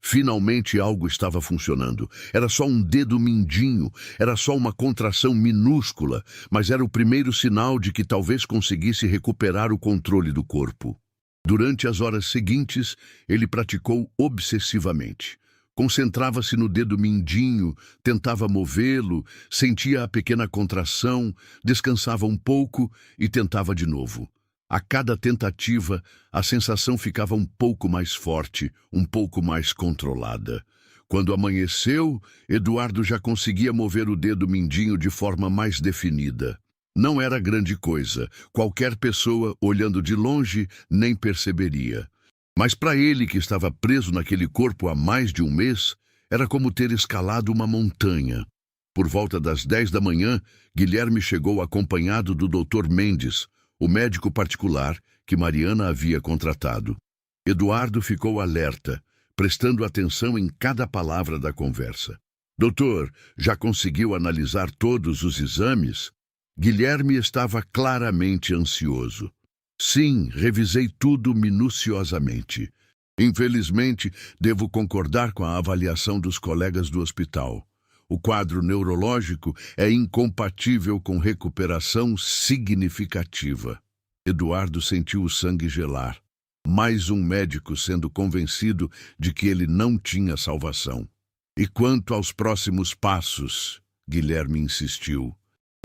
Speaker 1: Finalmente algo estava funcionando. Era só um dedo mindinho, era só uma contração minúscula, mas era o primeiro sinal de que talvez conseguisse recuperar o controle do corpo. Durante as horas seguintes, ele praticou obsessivamente. Concentrava-se no dedo mindinho, tentava movê-lo, sentia a pequena contração, descansava um pouco e tentava de novo. A cada tentativa, a sensação ficava um pouco mais forte, um pouco mais controlada. Quando amanheceu, Eduardo já conseguia mover o dedo mindinho de forma mais definida. Não era grande coisa, qualquer pessoa, olhando de longe, nem perceberia. Mas para ele, que estava preso naquele corpo há mais de um mês, era como ter escalado uma montanha. Por volta das 10 da manhã, Guilherme chegou acompanhado do Dr. Mendes, o médico particular que Mariana havia contratado. Eduardo ficou alerta, prestando atenção em cada palavra da conversa. Doutor, já conseguiu analisar todos os exames? Guilherme estava claramente ansioso. Sim, revisei tudo minuciosamente. Infelizmente, devo concordar com a avaliação dos colegas do hospital. O quadro neurológico é incompatível com recuperação significativa. Eduardo sentiu o sangue gelar. Mais um médico sendo convencido de que ele não tinha salvação. E quanto aos próximos passos, Guilherme insistiu.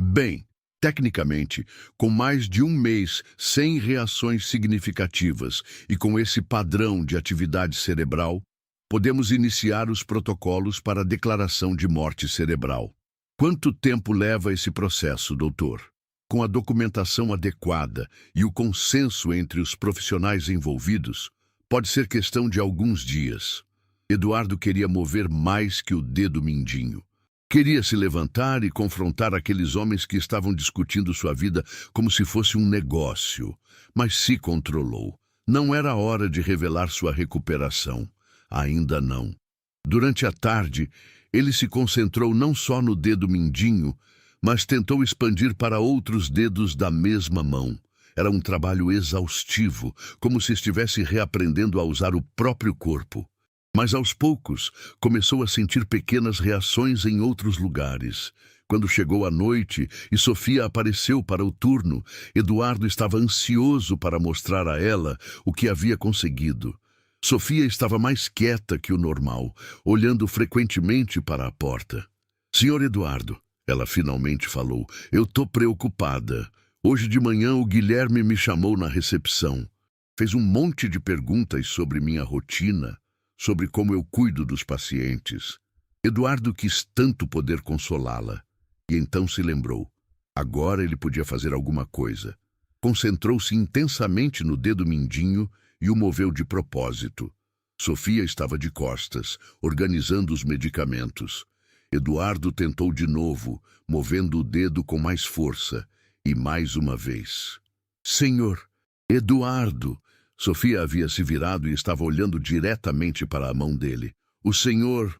Speaker 1: Bem, tecnicamente, com mais de um mês sem reações significativas e com esse padrão de atividade cerebral, podemos iniciar os protocolos para a declaração de morte cerebral. Quanto tempo leva esse processo, doutor? Com a documentação adequada e o consenso entre os profissionais envolvidos, pode ser questão de alguns dias. Eduardo queria mover mais que o dedo mindinho. Queria se levantar e confrontar aqueles homens que estavam discutindo sua vida como se fosse um negócio, mas se controlou. Não era hora de revelar sua recuperação. Ainda não. Durante a tarde, ele se concentrou não só no dedo mindinho, mas tentou expandir para outros dedos da mesma mão. Era um trabalho exaustivo, como se estivesse reaprendendo a usar o próprio corpo. Mas aos poucos, começou a sentir pequenas reações em outros lugares. Quando chegou a noite e Sofia apareceu para o turno, Eduardo estava ansioso para mostrar a ela o que havia conseguido. Sofia estava mais quieta que o normal, olhando frequentemente para a porta. Senhor Eduardo, ela finalmente falou, eu tô preocupada. Hoje de manhã o Guilherme me chamou na recepção. Fez um monte de perguntas sobre minha rotina, sobre como eu cuido dos pacientes. Eduardo quis tanto poder consolá-la, e então se lembrou. Agora ele podia fazer alguma coisa. Concentrou-se intensamente no dedo mindinho e o moveu de propósito. Sofia estava de costas, organizando os medicamentos. Eduardo tentou de novo, movendo o dedo com mais força, e mais uma vez. Senhor, Eduardo! Sofia havia se virado e estava olhando diretamente para a mão dele. O senhor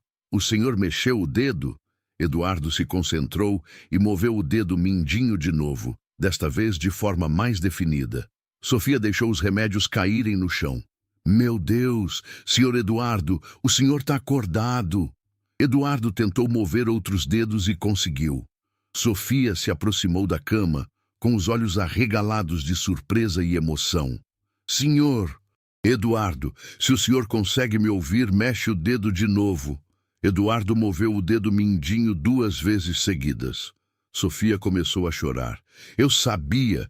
Speaker 1: mexeu o dedo? Eduardo se concentrou e moveu o dedo mindinho de novo, desta vez de forma mais definida. Sofia deixou os remédios caírem no chão. Meu Deus, senhor Eduardo, o senhor está acordado. Eduardo tentou mover outros dedos e conseguiu. Sofia se aproximou da cama, com os olhos arregalados de surpresa e emoção. Senhor, Eduardo, se o senhor consegue me ouvir, mexe o dedo de novo. Eduardo moveu o dedo mindinho 2 vezes seguidas. Sofia começou a chorar. Eu sabia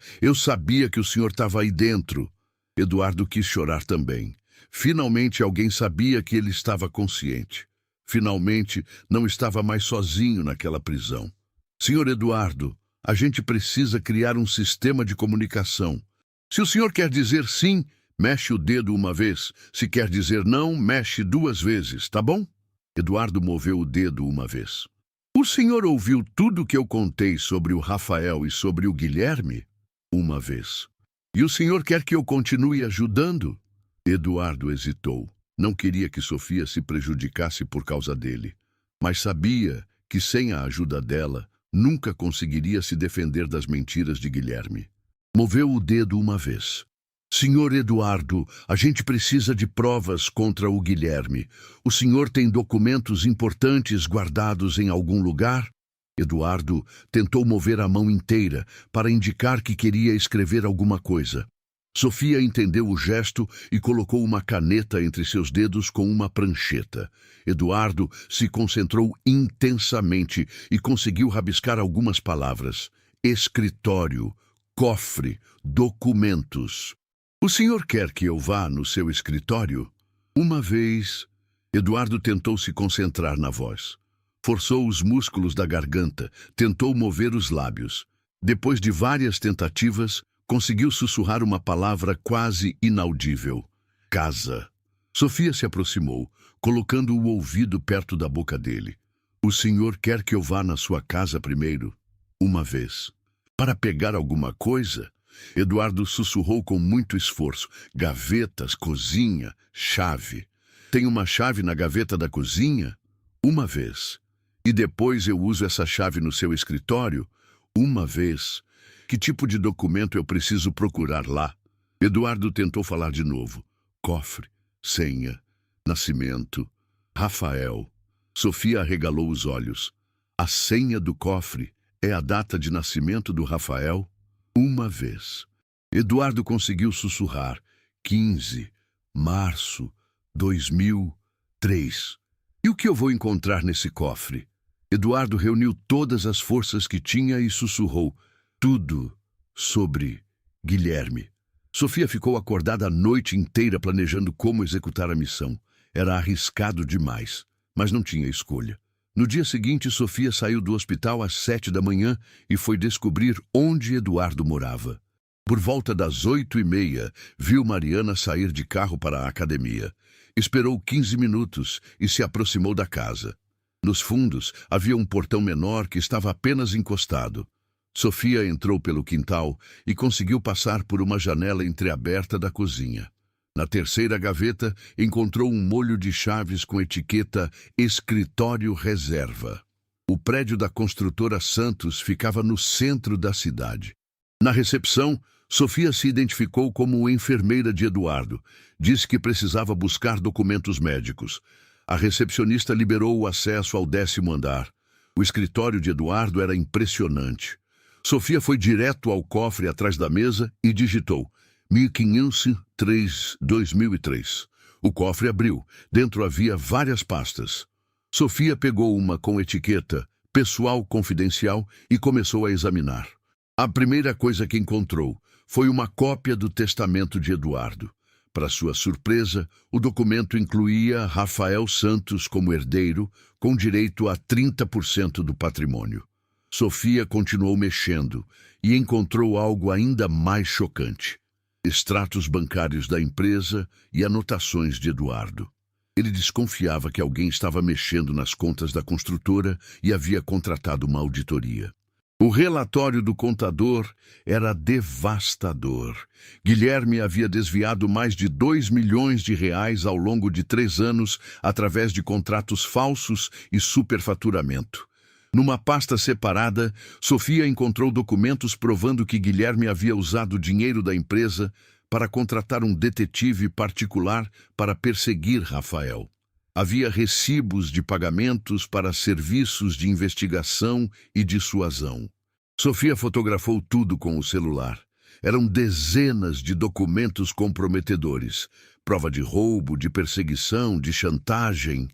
Speaker 1: que o senhor estava aí dentro. Eduardo quis chorar também. Finalmente alguém sabia que ele estava consciente. Finalmente não estava mais sozinho naquela prisão. Senhor Eduardo, a gente precisa criar um sistema de comunicação. Se o senhor quer dizer sim, mexe o dedo 1 vez. Se quer dizer não, mexe 2 vezes, tá bom? Eduardo moveu o dedo 1 vez. O senhor ouviu tudo que eu contei sobre o Rafael e sobre o Guilherme? 1 vez. E o senhor quer que eu continue ajudando? Eduardo hesitou. Não queria que Sofia se prejudicasse por causa dele, mas sabia que sem a ajuda dela, nunca conseguiria se defender das mentiras de Guilherme. Moveu o dedo 1 vez. Senhor Eduardo, a gente precisa de provas contra o Guilherme. O senhor tem documentos importantes guardados em algum lugar? Eduardo tentou mover a mão inteira para indicar que queria escrever alguma coisa. Sofia entendeu o gesto e colocou uma caneta entre seus dedos com uma prancheta. Eduardo se concentrou intensamente e conseguiu rabiscar algumas palavras. Escritório, cofre, documentos. O senhor quer que eu vá no seu escritório? 1 vez, Eduardo tentou se concentrar na voz. Forçou os músculos da garganta, tentou mover os lábios. Depois de várias tentativas, conseguiu sussurrar uma palavra quase inaudível. Casa. Sofia se aproximou, colocando o ouvido perto da boca dele. O senhor quer que eu vá na sua casa primeiro? 1 vez. Para pegar alguma coisa? Eduardo sussurrou com muito esforço. Gavetas, cozinha, chave. Tem uma chave na gaveta da cozinha? 1 vez. E depois eu uso essa chave no seu escritório? 1 vez. Que tipo de documento eu preciso procurar lá? Eduardo tentou falar de novo. Cofre, senha, nascimento, Rafael. Sofia arregalou os olhos. A senha do cofre é a data de nascimento do Rafael? 1 vez. Eduardo conseguiu sussurrar. 15, março, 2003. E o que eu vou encontrar nesse cofre? Eduardo reuniu todas as forças que tinha e sussurrou tudo sobre Guilherme. Sofia ficou acordada a noite inteira planejando como executar a missão. Era arriscado demais, mas não tinha escolha. No dia seguinte, Sofia saiu do hospital às 7 da manhã e foi descobrir onde Eduardo morava. Por volta das 8h30, viu Mariana sair de carro para a academia. Esperou 15 minutos e se aproximou da casa. Nos fundos, havia um portão menor que estava apenas encostado. Sofia entrou pelo quintal e conseguiu passar por uma janela entreaberta da cozinha. Na terceira gaveta, encontrou um molho de chaves com etiqueta Escritório Reserva. O prédio da construtora Santos ficava no centro da cidade. Na recepção, Sofia se identificou como enfermeira de Eduardo. Disse que precisava buscar documentos médicos. A recepcionista liberou o acesso ao 10º andar. O escritório de Eduardo era impressionante. Sofia foi direto ao cofre atrás da mesa e digitou 1503-2003. O cofre abriu. Dentro havia várias pastas. Sofia pegou uma com etiqueta Pessoal Confidencial e começou a examinar. A primeira coisa que encontrou foi uma cópia do testamento de Eduardo. Para sua surpresa, o documento incluía Rafael Santos como herdeiro, com direito a 30% do patrimônio. Sofia continuou mexendo e encontrou algo ainda mais chocante: extratos bancários da empresa e anotações de Eduardo. Ele desconfiava que alguém estava mexendo nas contas da construtora e havia contratado uma auditoria. O relatório do contador era devastador. Guilherme havia desviado mais de 2 milhões de reais ao longo de 3 anos através de contratos falsos e superfaturamento. Numa pasta separada, Sofia encontrou documentos provando que Guilherme havia usado o dinheiro da empresa para contratar um detetive particular para perseguir Rafael. Havia recibos de pagamentos para serviços de investigação e dissuasão. Sofia fotografou tudo com o celular. Eram dezenas de documentos comprometedores, prova de roubo, de perseguição, de chantagem.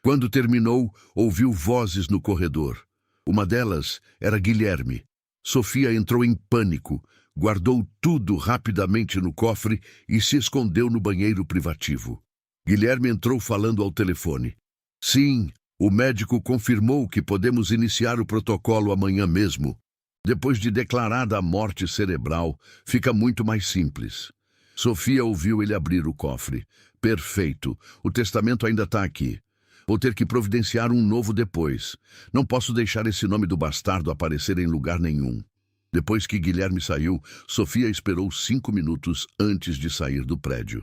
Speaker 1: Quando terminou, ouviu vozes no corredor. Uma delas era Guilherme. Sofia entrou em pânico, guardou tudo rapidamente no cofre e se escondeu no banheiro privativo. Guilherme entrou falando ao telefone. Sim, o médico confirmou que podemos iniciar o protocolo amanhã mesmo. Depois de declarada a morte cerebral, fica muito mais simples. Sofia ouviu ele abrir o cofre. Perfeito, o testamento ainda está aqui. Vou ter que providenciar um novo depois. Não posso deixar esse nome do bastardo aparecer em lugar nenhum. Depois que Guilherme saiu, Sofia esperou 5 minutos antes de sair do prédio.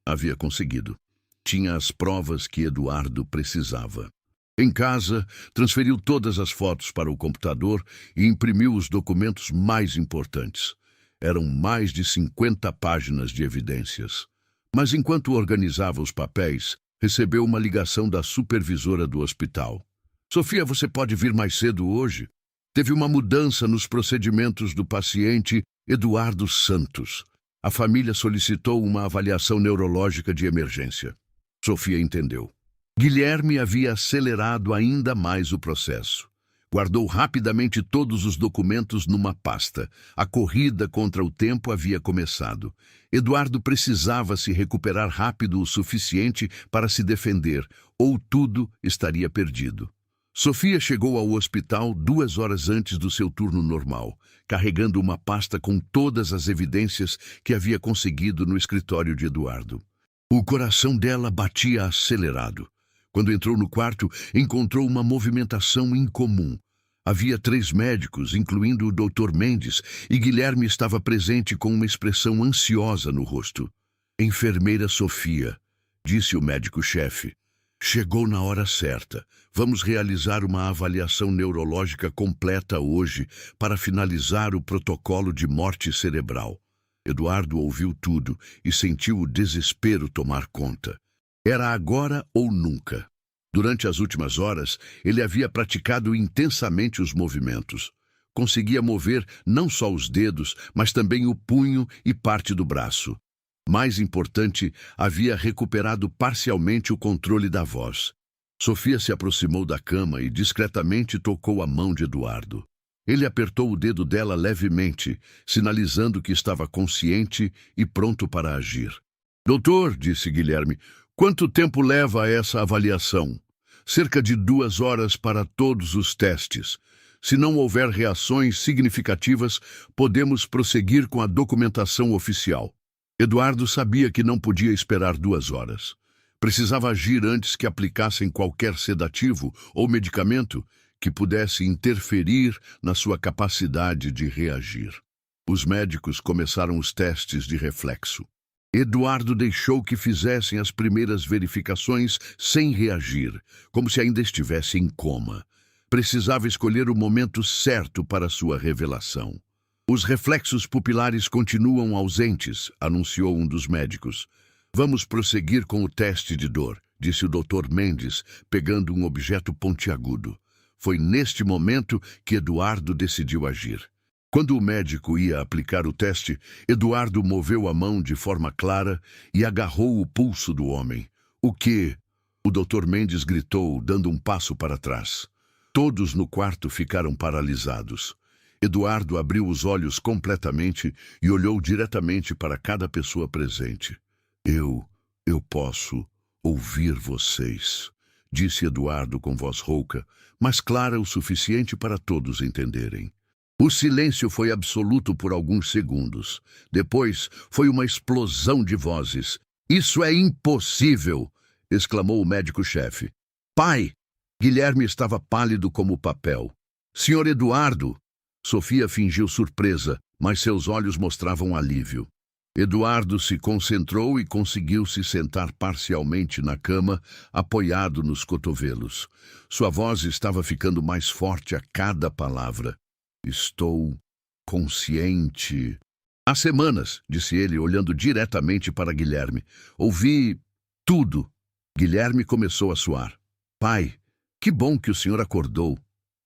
Speaker 1: Havia conseguido. Tinha as provas que Eduardo precisava. Em casa, transferiu todas as fotos para o computador e imprimiu os documentos mais importantes. Eram mais de 50 páginas de evidências. Mas enquanto organizava os papéis, recebeu uma ligação da supervisora do hospital. Sofia, você pode vir mais cedo hoje? Teve uma mudança nos procedimentos do paciente Eduardo Santos. A família solicitou uma avaliação neurológica de emergência. Sofia entendeu. Guilherme havia acelerado ainda mais o processo. Guardou rapidamente todos os documentos numa pasta. A corrida contra o tempo havia começado. Eduardo precisava se recuperar rápido o suficiente para se defender, ou tudo estaria perdido. Sofia chegou ao hospital 2 horas antes do seu turno normal, carregando uma pasta com todas as evidências que havia conseguido no escritório de Eduardo. O coração dela batia acelerado. Quando entrou no quarto, encontrou uma movimentação incomum. Havia 3 médicos, incluindo o Dr. Mendes, e Guilherme estava presente com uma expressão ansiosa no rosto. Enfermeira Sofia, disse o médico-chefe. Chegou na hora certa. Vamos realizar uma avaliação neurológica completa hoje para finalizar o protocolo de morte cerebral. Eduardo ouviu tudo e sentiu o desespero tomar conta. Era agora ou nunca. Durante as últimas horas, ele havia praticado intensamente os movimentos. Conseguia mover não só os dedos, mas também o punho e parte do braço. Mais importante, havia recuperado parcialmente o controle da voz. Sofia se aproximou da cama e discretamente tocou a mão de Eduardo. Ele apertou o dedo dela levemente, sinalizando que estava consciente e pronto para agir. Doutor, disse Guilherme, quanto tempo leva essa avaliação? Cerca de 2 horas para todos os testes. Se não houver reações significativas, podemos prosseguir com a documentação oficial. Eduardo sabia que não podia esperar 2 horas. Precisava agir antes que aplicassem qualquer sedativo ou medicamento que pudesse interferir na sua capacidade de reagir. Os médicos começaram os testes de reflexo. Eduardo deixou que fizessem as primeiras verificações sem reagir, como se ainda estivesse em coma. Precisava escolher o momento certo para sua revelação. Os reflexos pupilares continuam ausentes, anunciou um dos médicos. Vamos prosseguir com o teste de dor, disse o Dr. Mendes, pegando um objeto pontiagudo. Foi neste momento que Eduardo decidiu agir. Quando o médico ia aplicar o teste, Eduardo moveu a mão de forma clara e agarrou o pulso do homem. O quê? O Dr. Mendes gritou, dando um passo para trás. Todos no quarto ficaram paralisados. Eduardo abriu os olhos completamente e olhou diretamente para cada pessoa presente. Eu posso ouvir vocês, disse Eduardo com voz rouca, mas clara o suficiente para todos entenderem. O silêncio foi absoluto por alguns segundos. Depois foi uma explosão de vozes. Isso é impossível! Exclamou o médico-chefe. Pai! Guilherme estava pálido como papel. Senhor Eduardo! Sofia fingiu surpresa, mas seus olhos mostravam alívio. Eduardo se concentrou e conseguiu se sentar parcialmente na cama, apoiado nos cotovelos. Sua voz estava ficando mais forte a cada palavra. Estou consciente. Há semanas, disse ele, olhando diretamente para Guilherme. Ouvi tudo. Guilherme começou a suar. Pai, que bom que o senhor acordou.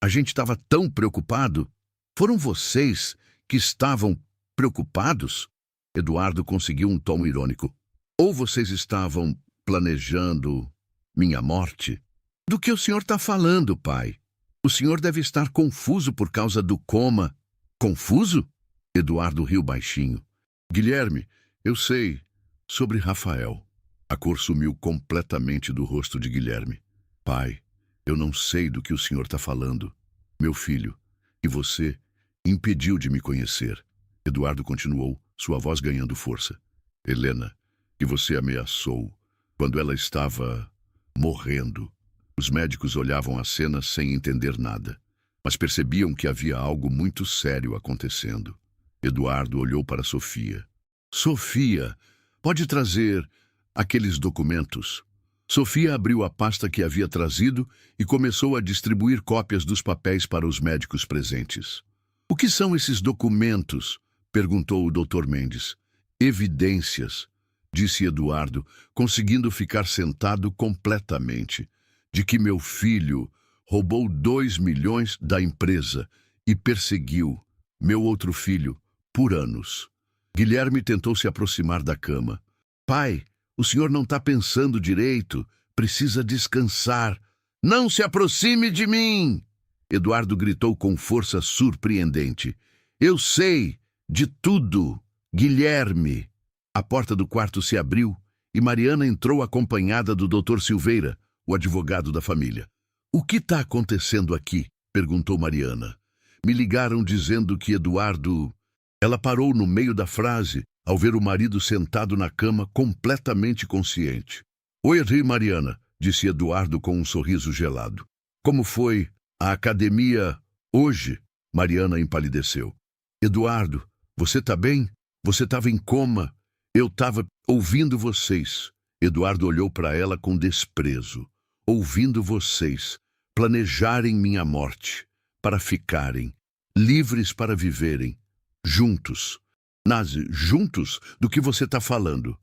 Speaker 1: A gente estava tão preocupado. Foram vocês que estavam preocupados? Eduardo conseguiu um tom irônico. Ou vocês estavam planejando minha morte? Do que o senhor está falando, pai? O senhor deve estar confuso por causa do coma. Confuso? Eduardo riu baixinho. Guilherme, eu sei sobre Rafael. A cor sumiu completamente do rosto de Guilherme. Pai, eu não sei do que o senhor está falando. Meu filho, e você impediu de me conhecer. Eduardo continuou, sua voz ganhando força. Helena, que você ameaçou quando ela estava morrendo. Os médicos olhavam a cena sem entender nada, mas percebiam que havia algo muito sério acontecendo. Eduardo olhou para Sofia. Sofia, pode trazer aqueles documentos? Sofia abriu a pasta que havia trazido e começou a distribuir cópias dos papéis para os médicos presentes. O que são esses documentos? Perguntou o Dr. Mendes. Evidências, disse Eduardo, conseguindo ficar sentado completamente, de que meu filho roubou 2 milhões da empresa e perseguiu meu outro filho por anos. Guilherme tentou se aproximar da cama. Pai, o senhor não está pensando direito. Precisa descansar. Não se aproxime de mim! Eduardo gritou com força surpreendente. Eu sei de tudo, Guilherme. A porta do quarto se abriu e Mariana entrou acompanhada do Dr. Silveira, o advogado da família. O que está acontecendo aqui? Perguntou Mariana. Me ligaram dizendo que Eduardo... Ela parou no meio da frase ao ver o marido sentado na cama completamente consciente. Oi, Mariana, disse Eduardo com um sorriso gelado. Como foi a academia hoje? Mariana empalideceu. Eduardo, você está bem? Você estava em coma. Eu estava ouvindo vocês. Eduardo olhou para ela com desprezo. Ouvindo vocês planejarem minha morte, para ficarem livres para viverem, juntos. Nazi, juntos? Do que você está falando?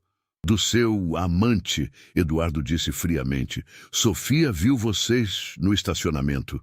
Speaker 1: Do seu amante, Eduardo disse friamente. Sofia viu vocês no estacionamento.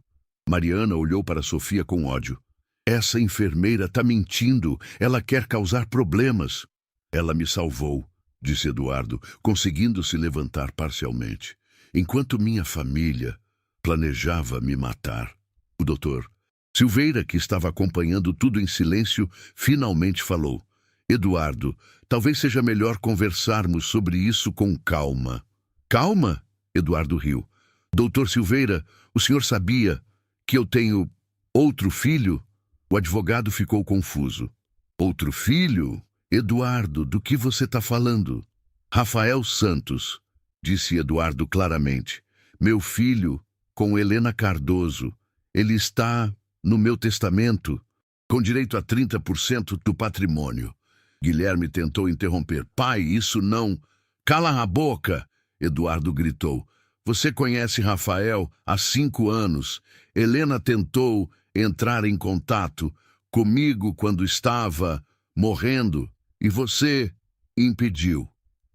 Speaker 1: Mariana olhou para Sofia com ódio. Essa enfermeira está mentindo. Ela quer causar problemas. Ela me salvou. disse Eduardo, conseguindo se levantar parcialmente. Enquanto minha família planejava me matar. O doutor Silveira, que estava acompanhando tudo em silêncio, finalmente falou. Eduardo, talvez seja melhor conversarmos sobre isso com calma. Calma? Eduardo riu. Doutor Silveira, o senhor sabia que eu tenho outro filho? O advogado ficou confuso. Outro filho? Eduardo, do que você está falando? Rafael Santos, disse Eduardo claramente. Meu filho, com Helena Cardoso. Ele está no meu testamento, com direito a 30% do patrimônio. Guilherme tentou interromper. Pai, isso não... Cala a boca! Eduardo gritou. Você conhece Rafael há 5 anos. Helena tentou entrar em contato comigo quando estava morrendo e você impediu.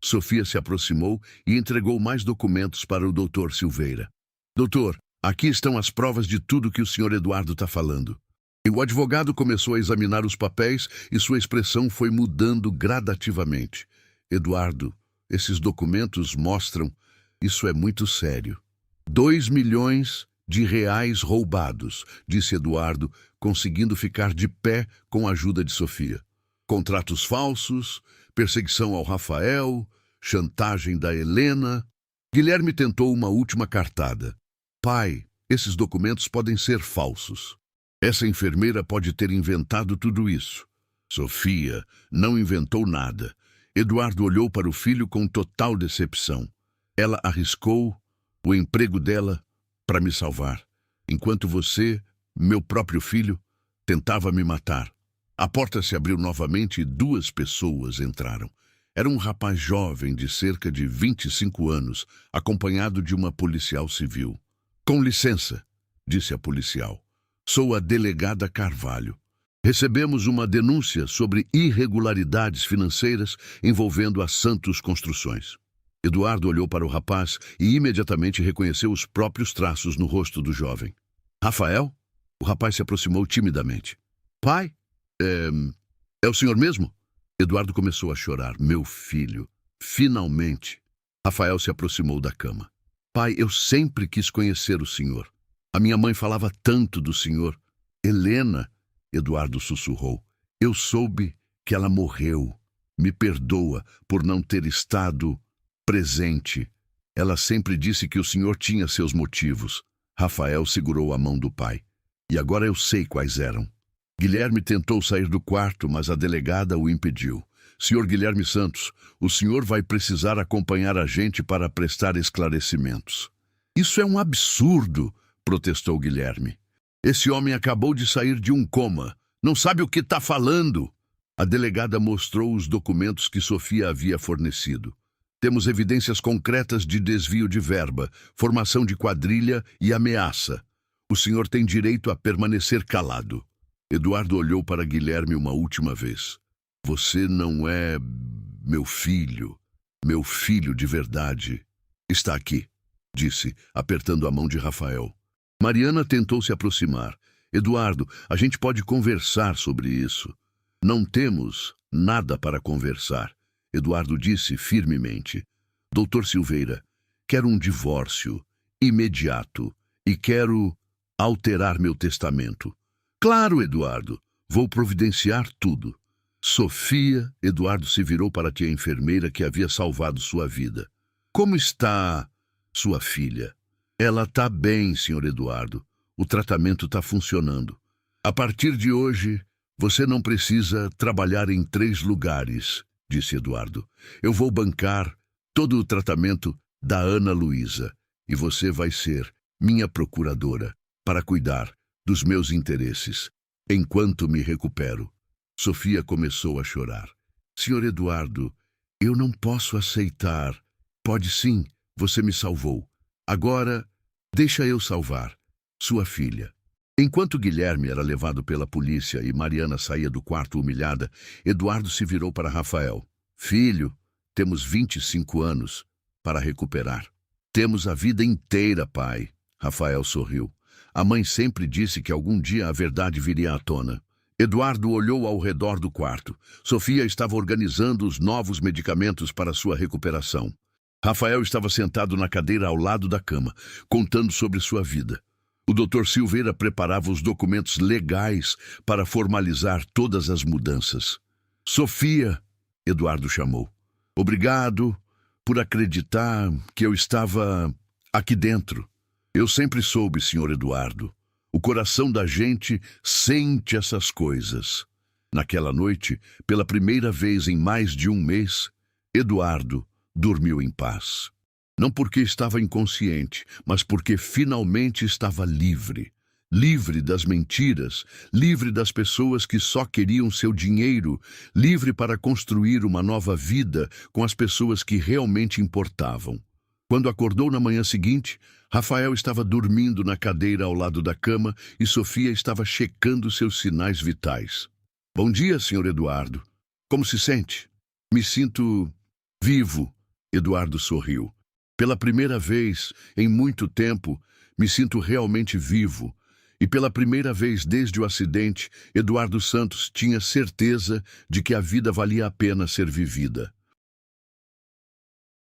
Speaker 1: Sofia se aproximou e entregou mais documentos para o doutor Silveira. Doutor, aqui estão as provas de tudo que o senhor Eduardo está falando. E o advogado começou a examinar os papéis e sua expressão foi mudando gradativamente. Eduardo, esses documentos mostram... Isso é muito sério. 2 milhões de reais roubados, disse Eduardo, conseguindo ficar de pé com a ajuda de Sofia. Contratos falsos, perseguição ao Rafael, chantagem da Helena. Guilherme tentou uma última cartada. Pai, esses documentos podem ser falsos. Essa enfermeira pode ter inventado tudo isso. Sofia não inventou nada. Eduardo olhou para o filho com total decepção. Ela arriscou o emprego dela para me salvar, enquanto você, meu próprio filho, tentava me matar. A porta se abriu novamente e 2 pessoas entraram. Era um rapaz jovem de cerca de 25 anos, acompanhado de uma policial civil. Com licença, disse a policial. Sou a delegada Carvalho. Recebemos uma denúncia sobre irregularidades financeiras envolvendo a Santos Construções. Eduardo olhou para o rapaz e imediatamente reconheceu os próprios traços no rosto do jovem. Rafael? O rapaz se aproximou timidamente. Pai? É o senhor mesmo? Eduardo começou a chorar. Meu filho, finalmente. Rafael se aproximou da cama. Pai, eu sempre quis conhecer o senhor. A minha mãe falava tanto do senhor. Helena, Eduardo sussurrou. Eu soube que ela morreu. Me perdoa por não ter estado presente. Ela sempre disse que o senhor tinha seus motivos. Rafael segurou a mão do pai. E agora eu sei quais eram. Guilherme tentou sair do quarto, mas a delegada o impediu. Senhor Guilherme Santos, o senhor vai precisar acompanhar a gente para prestar esclarecimentos. Isso é um absurdo, protestou Guilherme. Esse homem acabou de sair de um coma. Não sabe o que está falando. A delegada mostrou os documentos que Sofia havia fornecido. Temos evidências concretas de desvio de verba, formação de quadrilha e ameaça. O senhor tem direito a permanecer calado. Eduardo olhou para Guilherme uma última vez. Você não é meu filho de verdade. Está aqui, disse, apertando a mão de Rafael. Mariana tentou se aproximar. Eduardo, a gente pode conversar sobre isso. Não temos nada para conversar. Eduardo disse firmemente. Doutor Silveira, quero um divórcio imediato e quero alterar meu testamento. Claro, Eduardo, vou providenciar tudo. Sofia, Eduardo se virou para a tia enfermeira que havia salvado sua vida. Como está sua filha? Ela está bem, senhor Eduardo. O tratamento está funcionando. A partir de hoje, você não precisa trabalhar em 3 lugares, disse Eduardo. Eu vou bancar todo o tratamento da Ana Luísa e você vai ser minha procuradora para cuidar dos meus interesses enquanto me recupero. Sofia começou a chorar. Senhor Eduardo, eu não posso aceitar. Pode sim, você me salvou. Agora, deixa eu salvar sua filha. Enquanto Guilherme era levado pela polícia e Mariana saía do quarto humilhada, Eduardo se virou para Rafael. Filho, temos 25 anos para recuperar. Temos a vida inteira, pai. Rafael sorriu. A mãe sempre disse que algum dia a verdade viria à tona. Eduardo olhou ao redor do quarto. Sofia estava organizando os novos medicamentos para sua recuperação. Rafael estava sentado na cadeira ao lado da cama, contando sobre sua vida. O Dr. Silveira preparava os documentos legais para formalizar todas as mudanças. Sofia, Eduardo chamou. Obrigado por acreditar que eu estava aqui dentro. Eu sempre soube, Sr. Eduardo. O coração da gente sente essas coisas. Naquela noite, pela primeira vez em mais de um mês, Eduardo dormiu em paz. Não porque estava inconsciente, mas porque finalmente estava livre. Livre das mentiras, livre das pessoas que só queriam seu dinheiro, livre para construir uma nova vida com as pessoas que realmente importavam. Quando acordou na manhã seguinte, Rafael estava dormindo na cadeira ao lado da cama e Sofia estava checando seus sinais vitais. Bom dia, Sr. Eduardo. Como se sente? Me sinto vivo, Eduardo sorriu. Pela primeira vez em muito tempo, me sinto realmente vivo. E pela primeira vez desde o acidente, Eduardo Santos tinha certeza de que a vida valia a pena ser vivida.